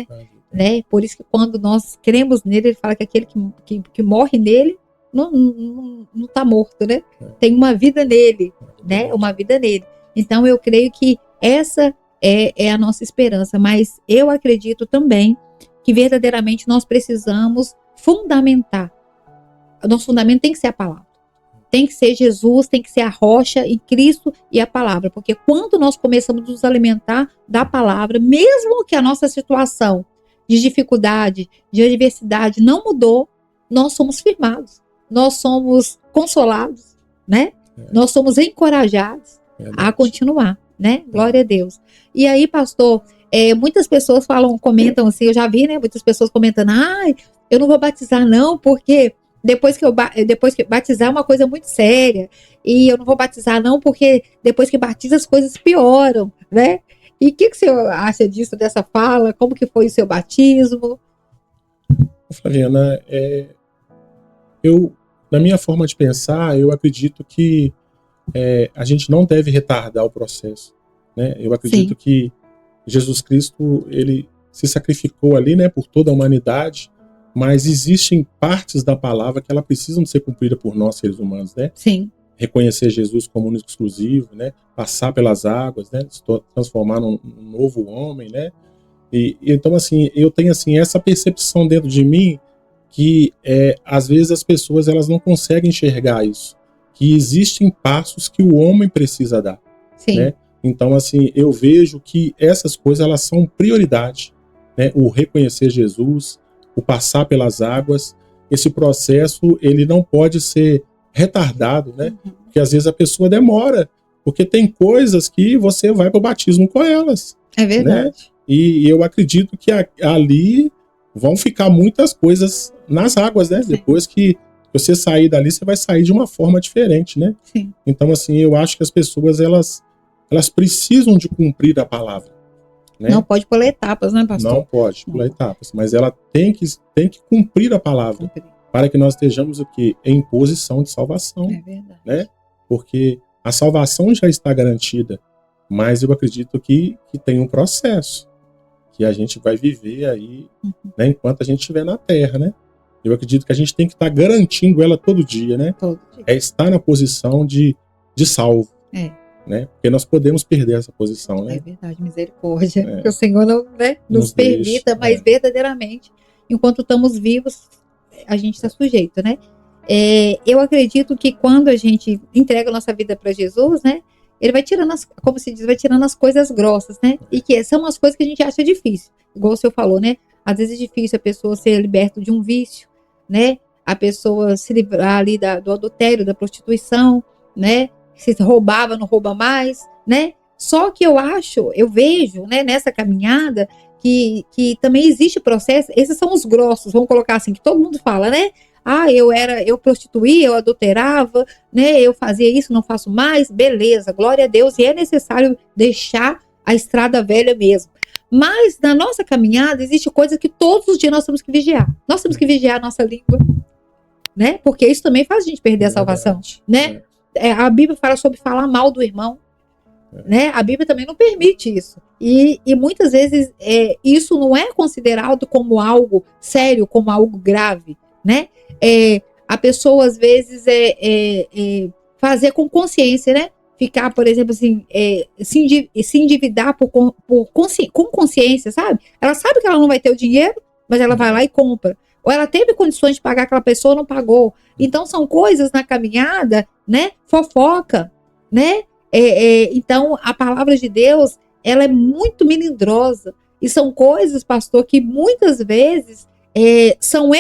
né? Por isso que quando nós cremos nele, ele fala que aquele que morre nele não está morto, né? Tem uma vida nele, né? Uma vida nele. Então eu creio que essa é a nossa esperança, mas eu acredito também que verdadeiramente nós precisamos fundamentar. O nosso fundamento tem que ser a palavra. Tem que ser Jesus, tem que ser a rocha em Cristo e a palavra. Porque quando nós começamos a nos alimentar da palavra, mesmo que a nossa situação de dificuldade, de adversidade não mudou, nós somos firmados. Nós somos consolados, né? Nós somos encorajados a continuar, né? Glória a Deus. E aí, pastor, muitas pessoas comentam assim, eu já vi, né? Muitas pessoas comentando, eu não vou batizar não, porque depois que batizar é uma coisa muito séria, e eu não vou batizar não, porque depois que batiza as coisas pioram, né? E o que o senhor acha disso, dessa fala? Como que foi o seu batismo? Flaviana, na minha forma de pensar, eu acredito que a gente não deve retardar o processo, né? Eu acredito Sim. que Jesus Cristo, ele se sacrificou ali, né, por toda a humanidade, mas existem partes da palavra que ela precisam ser cumprida por nós, seres humanos, né? Sim. Reconhecer Jesus como único exclusivo, né? Passar pelas águas, né? Se transformar num novo homem, né? E então, assim, eu tenho assim, essa percepção dentro de mim que às vezes as pessoas elas não conseguem enxergar isso, que existem passos que o homem precisa dar. Sim. Né? Então, assim, eu vejo que essas coisas elas são prioridade, né? O reconhecer Jesus, o passar pelas águas, esse processo ele não pode ser retardado, né? Porque às vezes a pessoa demora, porque tem coisas que você vai para o batismo com elas. É verdade. Né? E eu acredito que ali vão ficar muitas coisas nas águas, né? Sim. Depois que você sair dali, você vai sair de uma forma diferente, né? Sim. Então, assim, eu acho que as pessoas, elas precisam de cumprir a palavra. Né? Não pode pular etapas, né, pastor? Não pode pular etapas, mas ela tem que cumprir a palavra para que nós estejamos o quê? Em posição de salvação, É verdade. né? Porque a salvação já está garantida, mas eu acredito que tem um processo que a gente vai viver aí, né, enquanto a gente estiver na Terra, né? Eu acredito que a gente tem que estar garantindo ela todo dia, né? Todo dia. É estar na posição de salvo, É. né? Porque nós podemos perder essa posição, né? É verdade, misericórdia. É. Que o Senhor não, né, nos permita, deixe, mas verdadeiramente, enquanto estamos vivos, a gente está sujeito, né? Eu acredito que quando a gente entrega a nossa vida para Jesus, né? Ele vai tirando, como se diz, vai tirando as coisas grossas, né? E que são as coisas que a gente acha difícil. Igual o senhor falou, né? Às vezes é difícil a pessoa ser liberta de um vício, né? A pessoa se livrar ali do adultério, da prostituição, né? Se roubava, não rouba mais, né? Só que eu vejo, né, nessa caminhada, que também existe processo, esses são os grossos, vamos colocar assim, que todo mundo fala, né? Ah, eu prostituía, eu adulterava, né? Eu fazia isso, não faço mais, beleza, glória a Deus, e é necessário deixar a estrada velha mesmo. Mas na nossa caminhada existe coisa que todos os dias nós temos que vigiar. Nós temos que vigiar a nossa língua, né? Porque isso também faz a gente perder a salvação, né? A Bíblia fala sobre falar mal do irmão, né? A Bíblia também não permite isso. E muitas vezes isso não é considerado como algo sério, como algo grave, né? A pessoa às vezes fazer com consciência, né? Ficar, por exemplo, assim, se endividar com consciência, sabe? Ela sabe que ela não vai ter o dinheiro, mas ela vai lá e compra. Ou ela teve condições de pagar aquela pessoa, não pagou. Então são coisas na caminhada, né? Fofoca, né? Então a palavra de Deus, ela é muito melindrosa. E são coisas, pastor, que muitas vezes são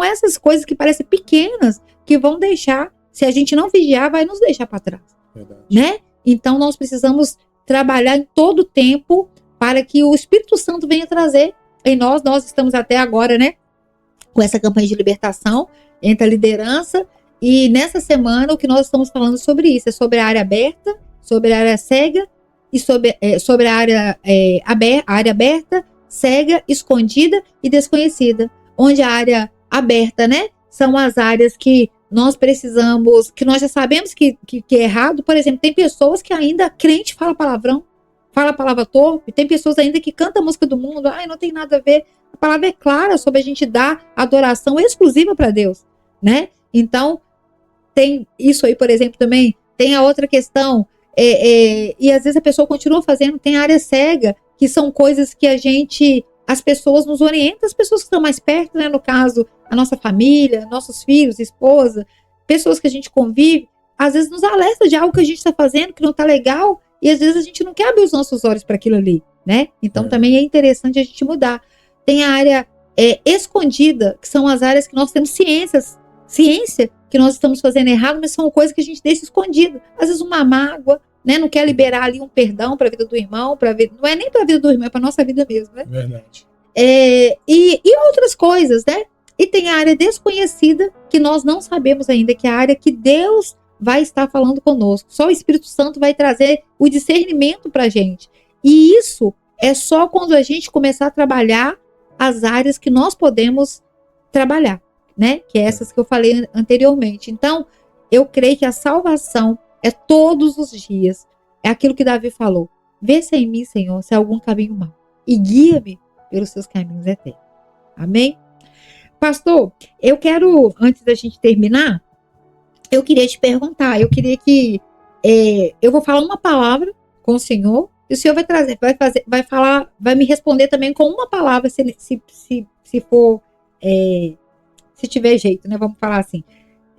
essas coisas que parecem pequenas, que vão deixar, se a gente não vigiar, vai nos deixar para trás. Verdade. Né? Então nós precisamos trabalhar em todo o tempo para que o Espírito Santo venha trazer em nós. Nós estamos até agora, né, com essa campanha de libertação entre a liderança, e nessa semana o que nós estamos falando sobre isso, é sobre a área aberta, sobre a área cega e sobre a área aberta, cega, escondida e desconhecida. Onde a área aberta, né, são as áreas que nós precisamos, que nós já sabemos que é errado. Por exemplo, tem pessoas que ainda, crente fala palavrão, fala palavra torpe, tem pessoas ainda que cantam a música do mundo, não tem nada a ver. A palavra é clara sobre a gente dar adoração exclusiva para Deus, né? Então, tem isso aí, por exemplo, também. Tem a outra questão, e às vezes a pessoa continua fazendo, tem a área cega, que são coisas que as pessoas nos orientam, as pessoas que estão mais perto, né? No caso, a nossa família, nossos filhos, esposa, pessoas que a gente convive, às vezes nos alerta de algo que a gente está fazendo que não está legal, e às vezes a gente não quer abrir os nossos olhos para aquilo ali, né? Então também é interessante a gente mudar. Tem a área escondida, que são as áreas que nós temos ciência que nós estamos fazendo errado, mas são coisas que a gente deixa escondido. Às vezes uma mágoa, né? Não quer liberar ali um perdão para a vida do irmão, não é nem para a vida do irmão, é para nossa vida mesmo, né? Verdade. E outras coisas, né? E tem a área desconhecida, que nós não sabemos ainda, que é a área que Deus vai estar falando conosco. Só o Espírito Santo vai trazer o discernimento para a gente. E isso é só quando a gente começar a trabalhar as áreas que nós podemos trabalhar, né? Que é essas que eu falei anteriormente. Então, eu creio que a salvação é todos os dias. É aquilo que Davi falou. Vê se em mim, Senhor, se há algum caminho mau, e guia-me pelos seus caminhos eternos. Amém? Pastor, eu quero, antes da gente terminar, eu queria te perguntar, eu queria que eu vou falar uma palavra com o Senhor, e o Senhor vai me responder também com uma palavra, se for, se tiver jeito, né? Vamos falar assim.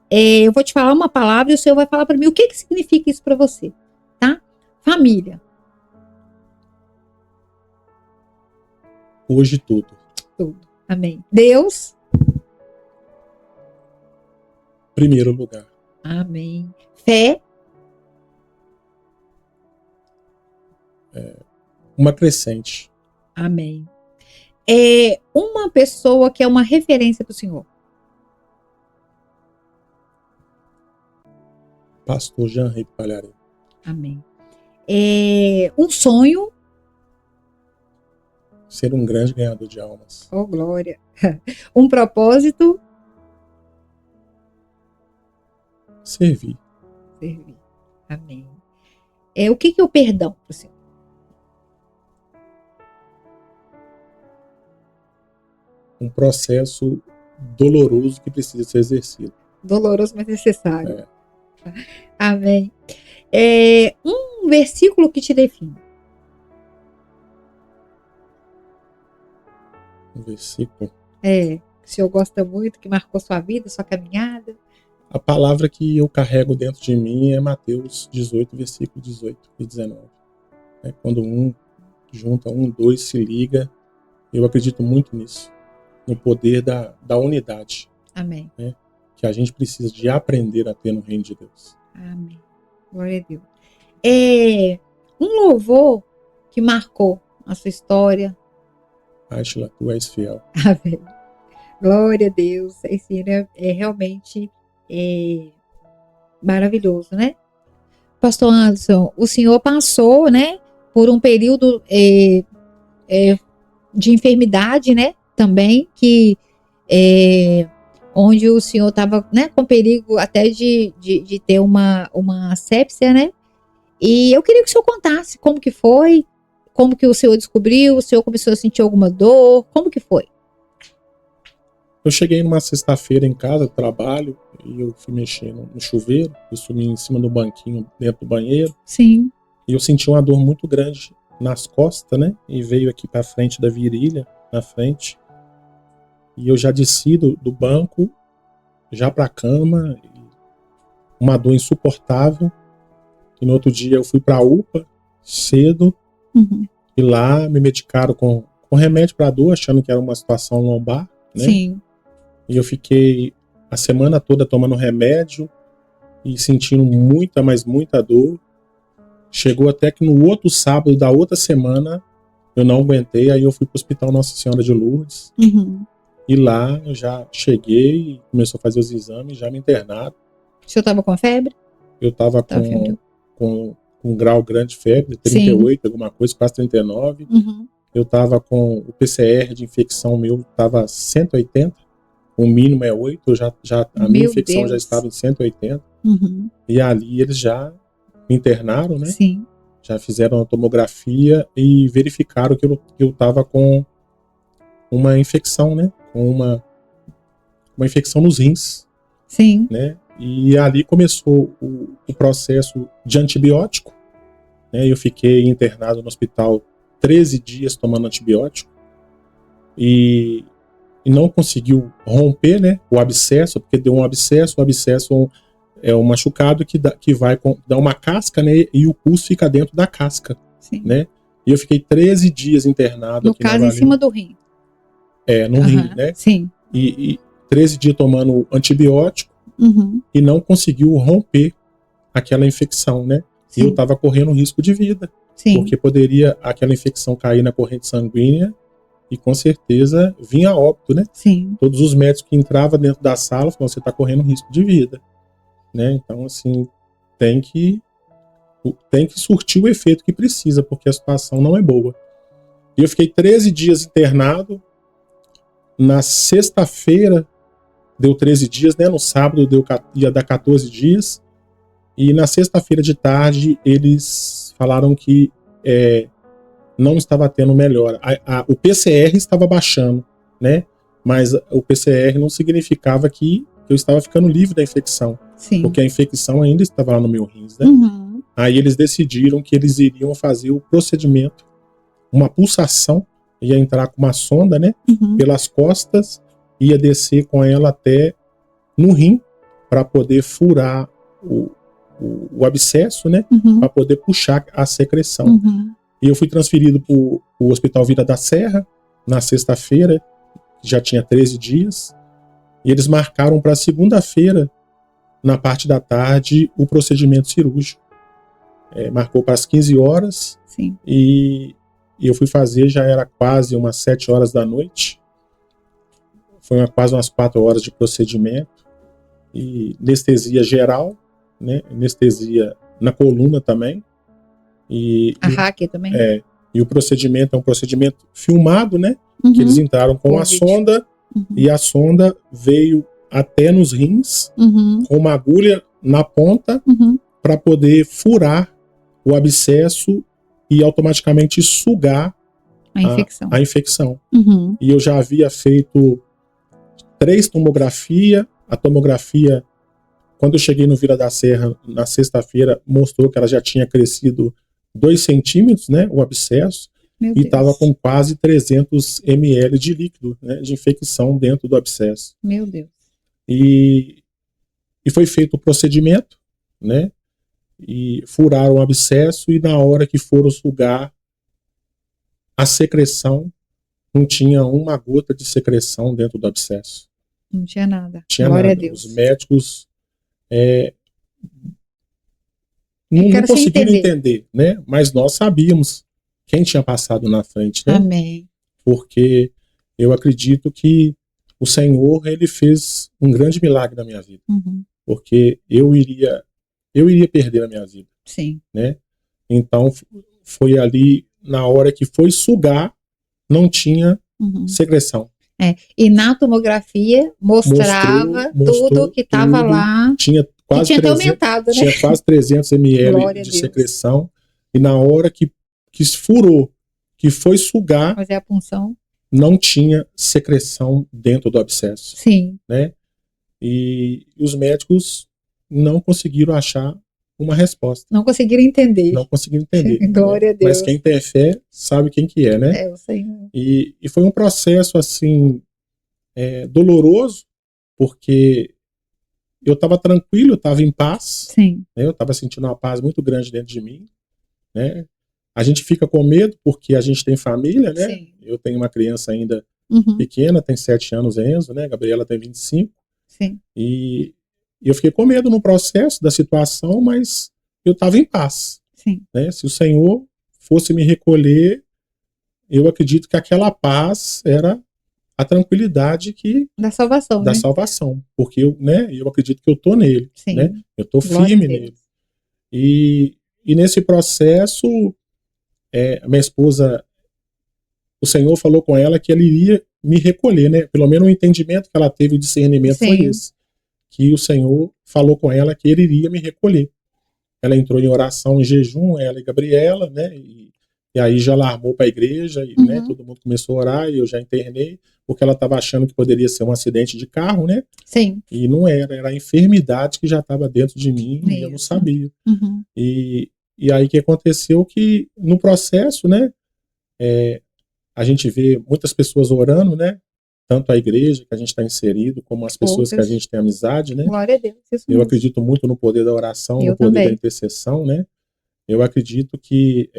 Eu vou te falar uma palavra e o Senhor vai falar para mim o que significa isso para você, tá? Família. Hoje tudo. Tudo. Amém. Deus. Primeiro lugar. Amém. Fé. Uma crescente. Amém. Uma pessoa que é uma referência para o Senhor. Pastor Jean-Henrique Palharim. Amém. Um sonho. Ser um grande ganhador de almas. Oh, glória. Um propósito. servir. Servir. Amém. O que é o perdão para o senhor? Um processo doloroso que precisa ser exercido. Doloroso, mas necessário. É. Amém. Um versículo que te define. Um versículo. Que o senhor gosta muito, que marcou sua vida, sua caminhada. A palavra que eu carrego dentro de mim é Mateus 18, versículo 18 e 19. Quando dois se liga, eu acredito muito nisso. No poder da unidade. Amém. Que a gente precisa de aprender a ter no reino de Deus. Amém. Glória a Deus. Um louvor que marcou a sua história. Ashla, tu és fiel. Amém. Glória a Deus. Esse é realmente maravilhoso, né? Pastor Anderson, o senhor passou, né, por um período de enfermidade, né, também, que onde o senhor estava, né, com perigo até de ter uma sepsia, né? E eu queria que o senhor contasse como que foi, como que o senhor descobriu, o senhor começou a sentir alguma dor, como que foi? Eu cheguei numa sexta-feira em casa, trabalho, e eu fui mexendo no chuveiro, eu sumi em cima do banquinho dentro do banheiro. Sim. E eu senti uma dor muito grande nas costas, né? E veio aqui pra frente da virilha, na frente. E eu já desci do banco, já pra cama, uma dor insuportável. E no outro dia eu fui pra UPA, cedo, e lá me medicaram com remédio pra dor, achando que era uma situação lombar, né? Sim. E eu fiquei a semana toda tomando remédio e sentindo muita, mas muita dor. Chegou até que no outro sábado da outra semana eu não aguentei, aí eu fui pro Hospital Nossa Senhora de Lourdes. E lá eu já cheguei e começou a fazer os exames, já me internaram. O senhor estava com febre? Eu estava com um grau grande de febre, 38, sim, alguma coisa, quase 39. Eu estava com o PCR de infecção meu, estava 180. O mínimo é 8, a minha infecção já estava em 180. E ali eles já me internaram, né? Sim. Já fizeram a tomografia e verificaram que eu estava com uma infecção, né? Com uma infecção nos rins. Sim. Né? E ali começou o processo de antibiótico. Né? Eu fiquei internado no hospital 13 dias tomando antibiótico. E não conseguiu romper, né, o abscesso, porque deu um abscesso. O abscesso é um machucado que vai dar uma casca, né, e o pus fica dentro da casca. Sim. Né? E eu fiquei 13 dias internado. No caso, em cima do rim. No rim, né? Sim. E 13 dias tomando antibiótico e não conseguiu romper aquela infecção, né? Sim. E eu estava correndo risco de vida. Sim. Porque poderia aquela infecção cair na corrente sanguínea e com certeza vinha a óbito, né? Sim. Todos os médicos que entravam dentro da sala falavam, você está correndo risco de vida, né? Então, assim, tem que surtir o efeito que precisa, porque a situação não é boa. E eu fiquei 13 dias internado. Na sexta-feira deu 13 dias, né? No sábado ia dar 14 dias. E na sexta-feira de tarde eles falaram que não estava tendo melhora. O PCR estava baixando, né? Mas o PCR não significava que eu estava ficando livre da infecção. Sim. Porque a infecção ainda estava lá no meu rins, né? Aí eles decidiram que eles iriam fazer o procedimento, uma pulsação, ia entrar com uma sonda, né? Pelas costas, ia descer com ela até no rim, para poder furar o abscesso, né? Para poder puxar a secreção. E eu fui transferido para o Hospital Vila da Serra, na sexta-feira, já tinha 13 dias, e eles marcaram para segunda-feira, na parte da tarde, o procedimento cirúrgico. Marcou para as 15 horas, sim, e eu fui fazer, já era quase umas 7 horas da noite, foi quase umas 4 horas de procedimento, e anestesia geral, né? Anestesia na coluna também. A hack também? E o procedimento é um procedimento filmado, né? Que eles entraram com a sonda, e a sonda veio até nos rins, com uma agulha na ponta para poder furar o abscesso e automaticamente sugar a infecção. E eu já havia feito 3 tomografias. A tomografia, quando eu cheguei no Vila da Serra, na sexta-feira, mostrou que ela já tinha crescido 2 centímetros, né, o abscesso, e estava com quase 300 ml de líquido, né, de infecção dentro do abscesso. Meu Deus. E foi feito o procedimento, né, e furaram o abscesso, e na hora que foram sugar a secreção, não tinha uma gota de secreção dentro do abscesso. Não tinha nada. Tinha Glória nada. a Deus. Os médicos não conseguiram entender, né? Mas nós sabíamos quem tinha passado na frente, né? Amém. Porque eu acredito que o Senhor, ele fez um grande milagre na minha vida. Porque eu iria perder a minha vida. Sim. Né? Então foi ali na hora que foi sugar, não tinha secreção. E na tomografia mostrou tudo que estava lá. Tinha quase 300, aumentado, né? Tinha quase 300 ml de secreção. E na hora que furou, que foi sugar, fazer a punção, não tinha secreção dentro do abscesso. Sim. Né? E os médicos não conseguiram achar uma resposta. Não conseguiram entender. Não conseguiram entender. Glória né? a Deus. Mas quem tem fé sabe quem que é, né? O Senhor. E foi um processo, assim, doloroso, porque eu estava tranquilo, eu estava em paz. Sim. Né? Eu estava sentindo uma paz muito grande dentro de mim. Né? A gente fica com medo porque a gente tem família, né? Sim. Eu tenho uma criança ainda pequena, tem 7 anos, Enzo, né? Gabriela tem 25. Sim. E eu fiquei com medo no processo da situação, mas eu estava em paz. Sim. Né? Se o Senhor fosse me recolher, eu acredito que aquela paz era a tranquilidade da salvação. Da salvação. Porque eu acredito que eu estou nele. Sim. Né? Eu estou firme nele. E nesse processo, minha esposa, o Senhor falou com ela que ele iria me recolher, né? Pelo menos o entendimento que ela teve, o discernimento foi esse. Que o Senhor falou com ela que ele iria me recolher. Ela entrou em oração, em jejum, ela e Gabriela, né? E aí já larmou para a igreja, e né, todo mundo começou a orar, e eu já internei, porque ela estava achando que poderia ser um acidente de carro, né? Sim. E não era a enfermidade que já estava dentro de mim, e eu não sabia. E aí que aconteceu que no processo, né? A gente vê muitas pessoas orando, né? Tanto a igreja que a gente está inserido, como as pessoas que a gente tem amizade, né? Glória a Deus. Eu acredito muito no poder da oração, no poder da intercessão, né? Eu acredito que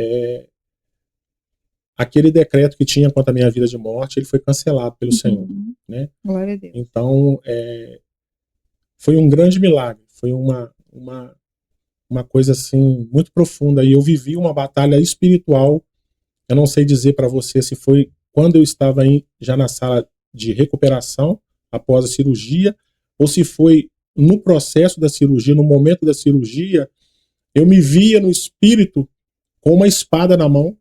aquele decreto que tinha contra a minha vida de morte, ele foi cancelado pelo Senhor, né? Glória a Deus. Então, foi um grande milagre, foi uma coisa assim muito profunda. E eu vivi uma batalha espiritual. Eu não sei dizer para você se foi quando eu estava já na sala de recuperação após a cirurgia, ou se foi no processo da cirurgia, no momento da cirurgia, eu me via no espírito com uma espada na mão,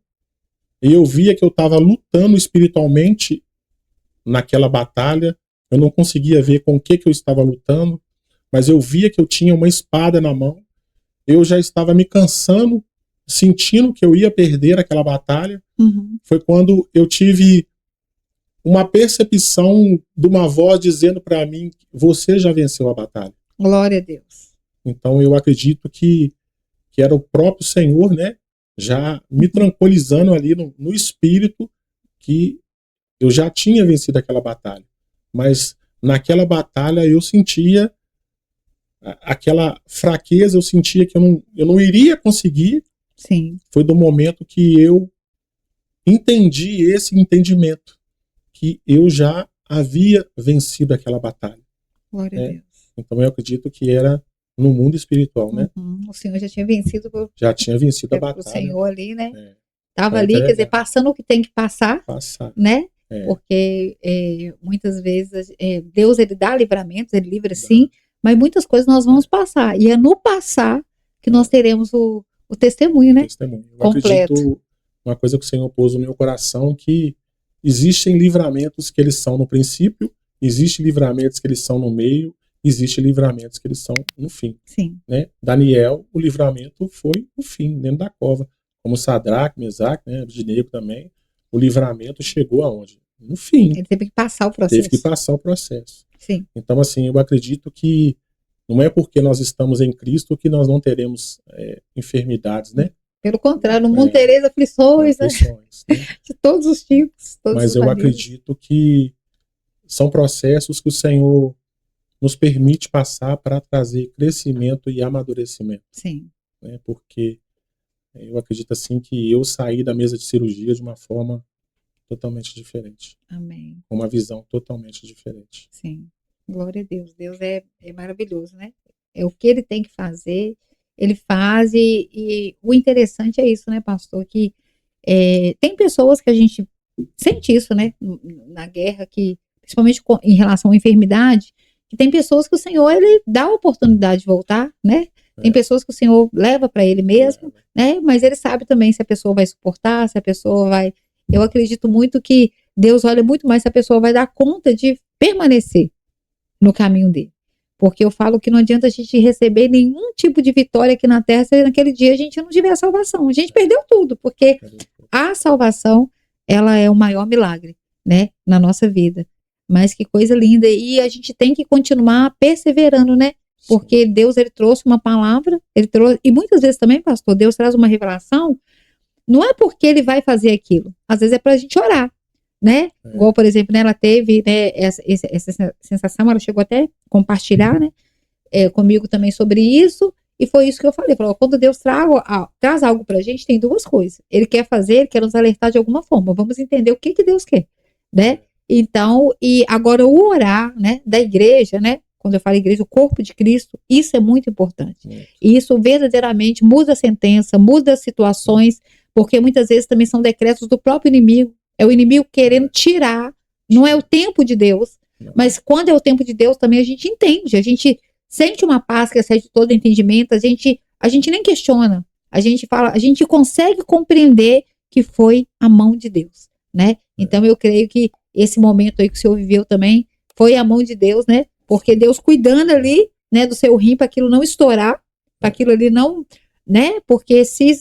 e eu via que eu estava lutando espiritualmente naquela batalha. Eu não conseguia ver com o que eu estava lutando, mas eu via que eu tinha uma espada na mão. Eu já estava me cansando, sentindo que eu ia perder aquela batalha. Foi quando eu tive uma percepção de uma voz dizendo para mim: você já venceu a batalha. Glória a Deus. Então eu acredito que era o próprio Senhor, né, já me tranquilizando ali no espírito, que eu já tinha vencido aquela batalha. Mas naquela batalha eu sentia aquela fraqueza, eu sentia que eu não iria conseguir. Sim. Foi do momento que eu entendi esse entendimento, que eu já havia vencido aquela batalha. Glória a Deus. Então eu acredito que era no mundo espiritual, né? O Senhor já tinha vencido. Já tinha vencido a batalha. O Senhor ali, né? Estava ali, quer dizer, passando o que tem que passar. Né? Porque muitas vezes Deus, ele dá livramentos, ele livra sim, mas muitas coisas nós vamos passar. E é no passar que nós teremos o testemunho, né? Testemunho. Eu completo. Acredito, uma coisa que o Senhor pôs no meu coração, que existem livramentos que eles são no princípio, existem livramentos que eles são no meio, existem livramentos que eles são no fim. Sim. Né? Daniel, o livramento foi no fim, dentro da cova. Como Sadraque, Mesaque, né? Abednego também, o livramento chegou aonde? No fim. Ele teve que passar o processo. Teve que passar o processo. Sim. Então, assim, eu acredito que não é porque nós estamos em Cristo que nós não teremos enfermidades, né? Pelo contrário, no mundo tereis aflições, né? De todos os tipos. Mas eu acredito que são processos que o Senhor nos permite passar para trazer crescimento e amadurecimento. Sim. Né? Porque eu acredito assim que eu saí da mesa de cirurgia de uma forma totalmente diferente. Amém. Com uma visão totalmente diferente. Sim. Glória a Deus. Deus é maravilhoso, né? É o que ele tem que fazer, ele faz, e o interessante é isso, né, pastor? Que tem pessoas que a gente sente isso, né? Na guerra, que, principalmente em relação à enfermidade, que tem pessoas que o Senhor, ele dá a oportunidade de voltar, né? Tem pessoas que o Senhor leva para ele mesmo, né? Mas ele sabe também se a pessoa vai suportar, se a pessoa vai... Eu acredito muito que Deus olha muito mais se a pessoa vai dar conta de permanecer no caminho dele. Porque eu falo que não adianta a gente receber nenhum tipo de vitória aqui na terra se naquele dia a gente não tiver a salvação. A gente perdeu tudo, porque a salvação, ela é o maior milagre, né, na nossa vida. Mas que coisa linda. E a gente tem que continuar perseverando, né? Porque Deus, ele trouxe uma palavra, ele trouxe, e muitas vezes também, pastor, Deus traz uma revelação, não é porque ele vai fazer aquilo, às vezes é pra gente orar, né? Igual, por exemplo, né, ela teve, né, essa sensação, ela chegou até a compartilhar, né, comigo também sobre isso, e foi isso que eu falei, falou, quando Deus traz algo pra gente, tem duas coisas, ele quer fazer, ele quer nos alertar de alguma forma, vamos entender o que Deus quer, né? Então, e agora o orar, né, da igreja, né, quando eu falo igreja, o corpo de Cristo, isso é muito importante. E isso verdadeiramente muda a sentença, muda as situações, porque muitas vezes também são decretos do próprio inimigo. É o inimigo querendo tirar, não é o tempo de Deus, mas quando é o tempo de Deus também a gente entende, a gente sente uma paz que excede todo entendimento, a gente nem questiona, a gente fala, a gente consegue compreender que foi a mão de Deus, né? Então eu creio que esse momento aí que o senhor viveu também foi a mão de Deus, né? Porque Deus cuidando ali, né, do seu rim para aquilo não estourar, para aquilo ali não, né? Porque se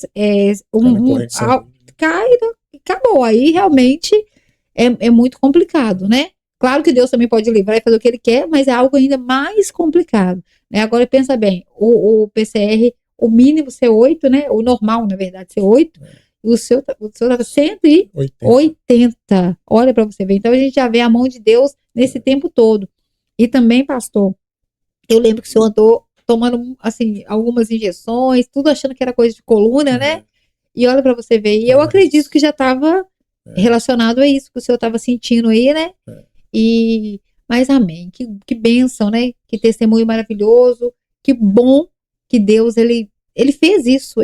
cai, acabou. Aí realmente é muito complicado, né? Claro que Deus também pode livrar e fazer o que ele quer, mas é algo ainda mais complicado, né? Agora pensa bem, o PCR, o mínimo ser 8, né? O normal, na verdade, ser 8. O seu estava 180. Olha para você ver. Então a gente já vê a mão de Deus nesse tempo todo. E também, pastor, eu lembro que o senhor andou tomando, assim, algumas injeções, tudo achando que era coisa de coluna, né? E olha para você ver. E eu acredito que já estava relacionado a isso que o senhor estava sentindo aí, né? Mas amém. Que bênção, né? Que testemunho maravilhoso. Que bom que Deus, ele fez isso.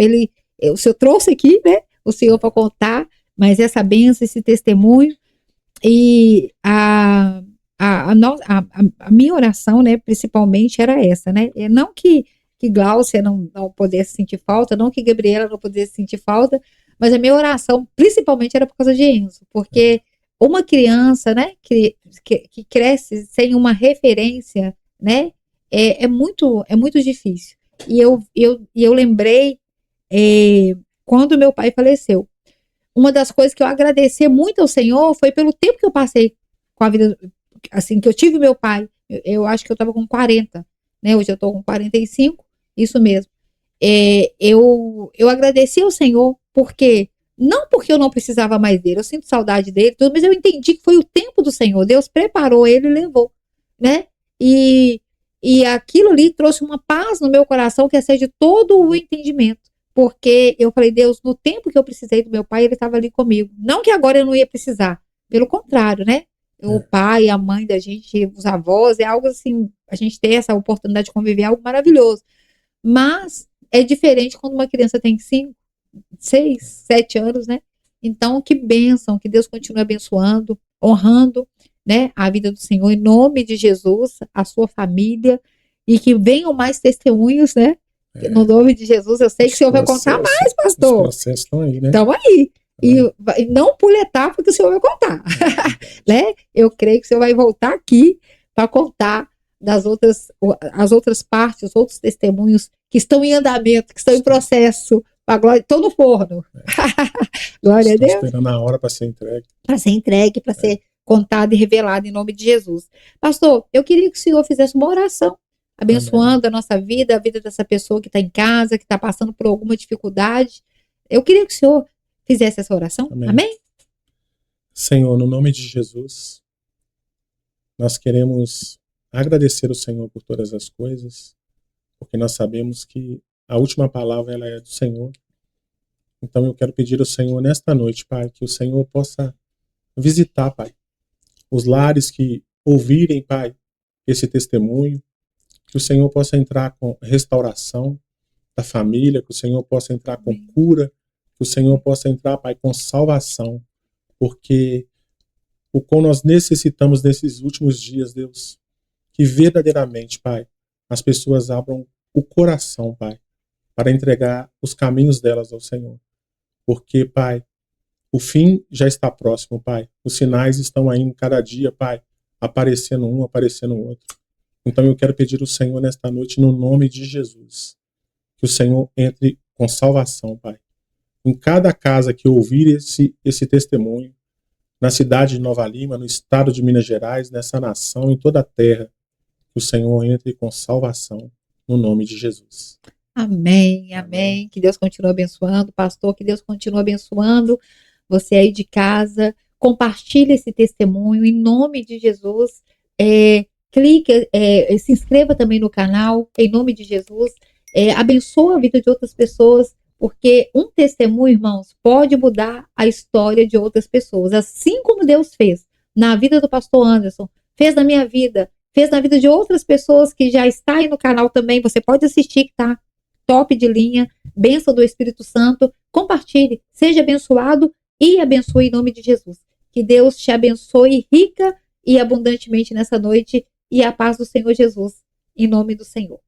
O senhor trouxe aqui, né? O senhor para contar, mas essa bênção, esse testemunho. E a minha oração, né, principalmente era essa, né, não que Gláucia não pudesse sentir falta, não que Gabriela não pudesse sentir falta, mas a minha oração principalmente era por causa de Enzo, porque uma criança, né, que cresce sem uma referência, né, é muito difícil. E eu lembrei, quando meu pai faleceu, uma das coisas que eu agradeci muito ao Senhor foi pelo tempo que eu passei com a vida, assim, que eu tive meu pai. Eu acho que eu estava com 40, né? Hoje eu estou com 45, isso mesmo. Eu agradeci ao Senhor, não porque eu não precisava mais dele, eu sinto saudade dele, tudo, mas eu entendi que foi o tempo do Senhor. Deus preparou ele e levou, né? E aquilo ali trouxe uma paz no meu coração que excede todo o entendimento. Porque eu falei, Deus, no tempo que eu precisei do meu pai, ele estava ali comigo. Não que agora eu não ia precisar, pelo contrário, né? O pai, a mãe da gente, os avós, é algo assim, a gente ter essa oportunidade de conviver, é algo maravilhoso. Mas é diferente quando uma criança tem 5, 6, 7 anos, né? Então, que bênção, que Deus continue abençoando, honrando, né, a vida do Senhor, em nome de Jesus, a sua família, e que venham mais testemunhos, né? No nome de Jesus, eu sei que o Senhor vai contar mais, pastor. Os processos estão aí, né? Estão aí. E não pule etapa que o Senhor vai contar. Né? Eu creio que o Senhor vai voltar aqui para contar as outras partes, os outros testemunhos que estão em andamento, que estão em processo, a glória, estão no forno. Glória a Deus. Esperando a hora para ser entregue. Para ser entregue, para ser contado e revelado em nome de Jesus. Pastor, eu queria que o senhor fizesse uma oração, abençoando a nossa vida, a vida dessa pessoa que está em casa, que está passando por alguma dificuldade. Eu queria que o senhor fizesse essa oração. Amém? Senhor, no nome de Jesus, nós queremos agradecer ao Senhor por todas as coisas, porque nós sabemos que a última palavra ela é do Senhor. Então eu quero pedir ao Senhor nesta noite, Pai, que o Senhor possa visitar, Pai, os lares que ouvirem, Pai, esse testemunho, que o Senhor possa entrar com restauração da família, que o Senhor possa entrar com cura, que o Senhor possa entrar, Pai, com salvação, porque o qual nós necessitamos nesses últimos dias, Deus, que verdadeiramente, Pai, as pessoas abram o coração, Pai, para entregar os caminhos delas ao Senhor. Porque, Pai, o fim já está próximo, Pai. Os sinais estão aí em cada dia, Pai, aparecendo um, aparecendo o outro. Então eu quero pedir ao Senhor nesta noite, no nome de Jesus, que o Senhor entre com salvação, Pai. Em cada casa que ouvir esse testemunho, na cidade de Nova Lima, no estado de Minas Gerais, nessa nação, em toda a terra, que o Senhor entre com salvação, no nome de Jesus. Amém, amém. Que Deus continue abençoando, pastor, que Deus continue abençoando você aí de casa. Compartilhe esse testemunho em nome de Jesus. Clique, se inscreva também no canal, em nome de Jesus. Abençoa a vida de outras pessoas, porque um testemunho, irmãos, pode mudar a história de outras pessoas. Assim como Deus fez na vida do pastor Anderson, fez na minha vida, fez na vida de outras pessoas que já está aí no canal também. Você pode assistir, que tá top de linha, bênção do Espírito Santo. Compartilhe, seja abençoado e abençoe em nome de Jesus. Que Deus te abençoe rica e abundantemente nessa noite, e a paz do Senhor Jesus, em nome do Senhor.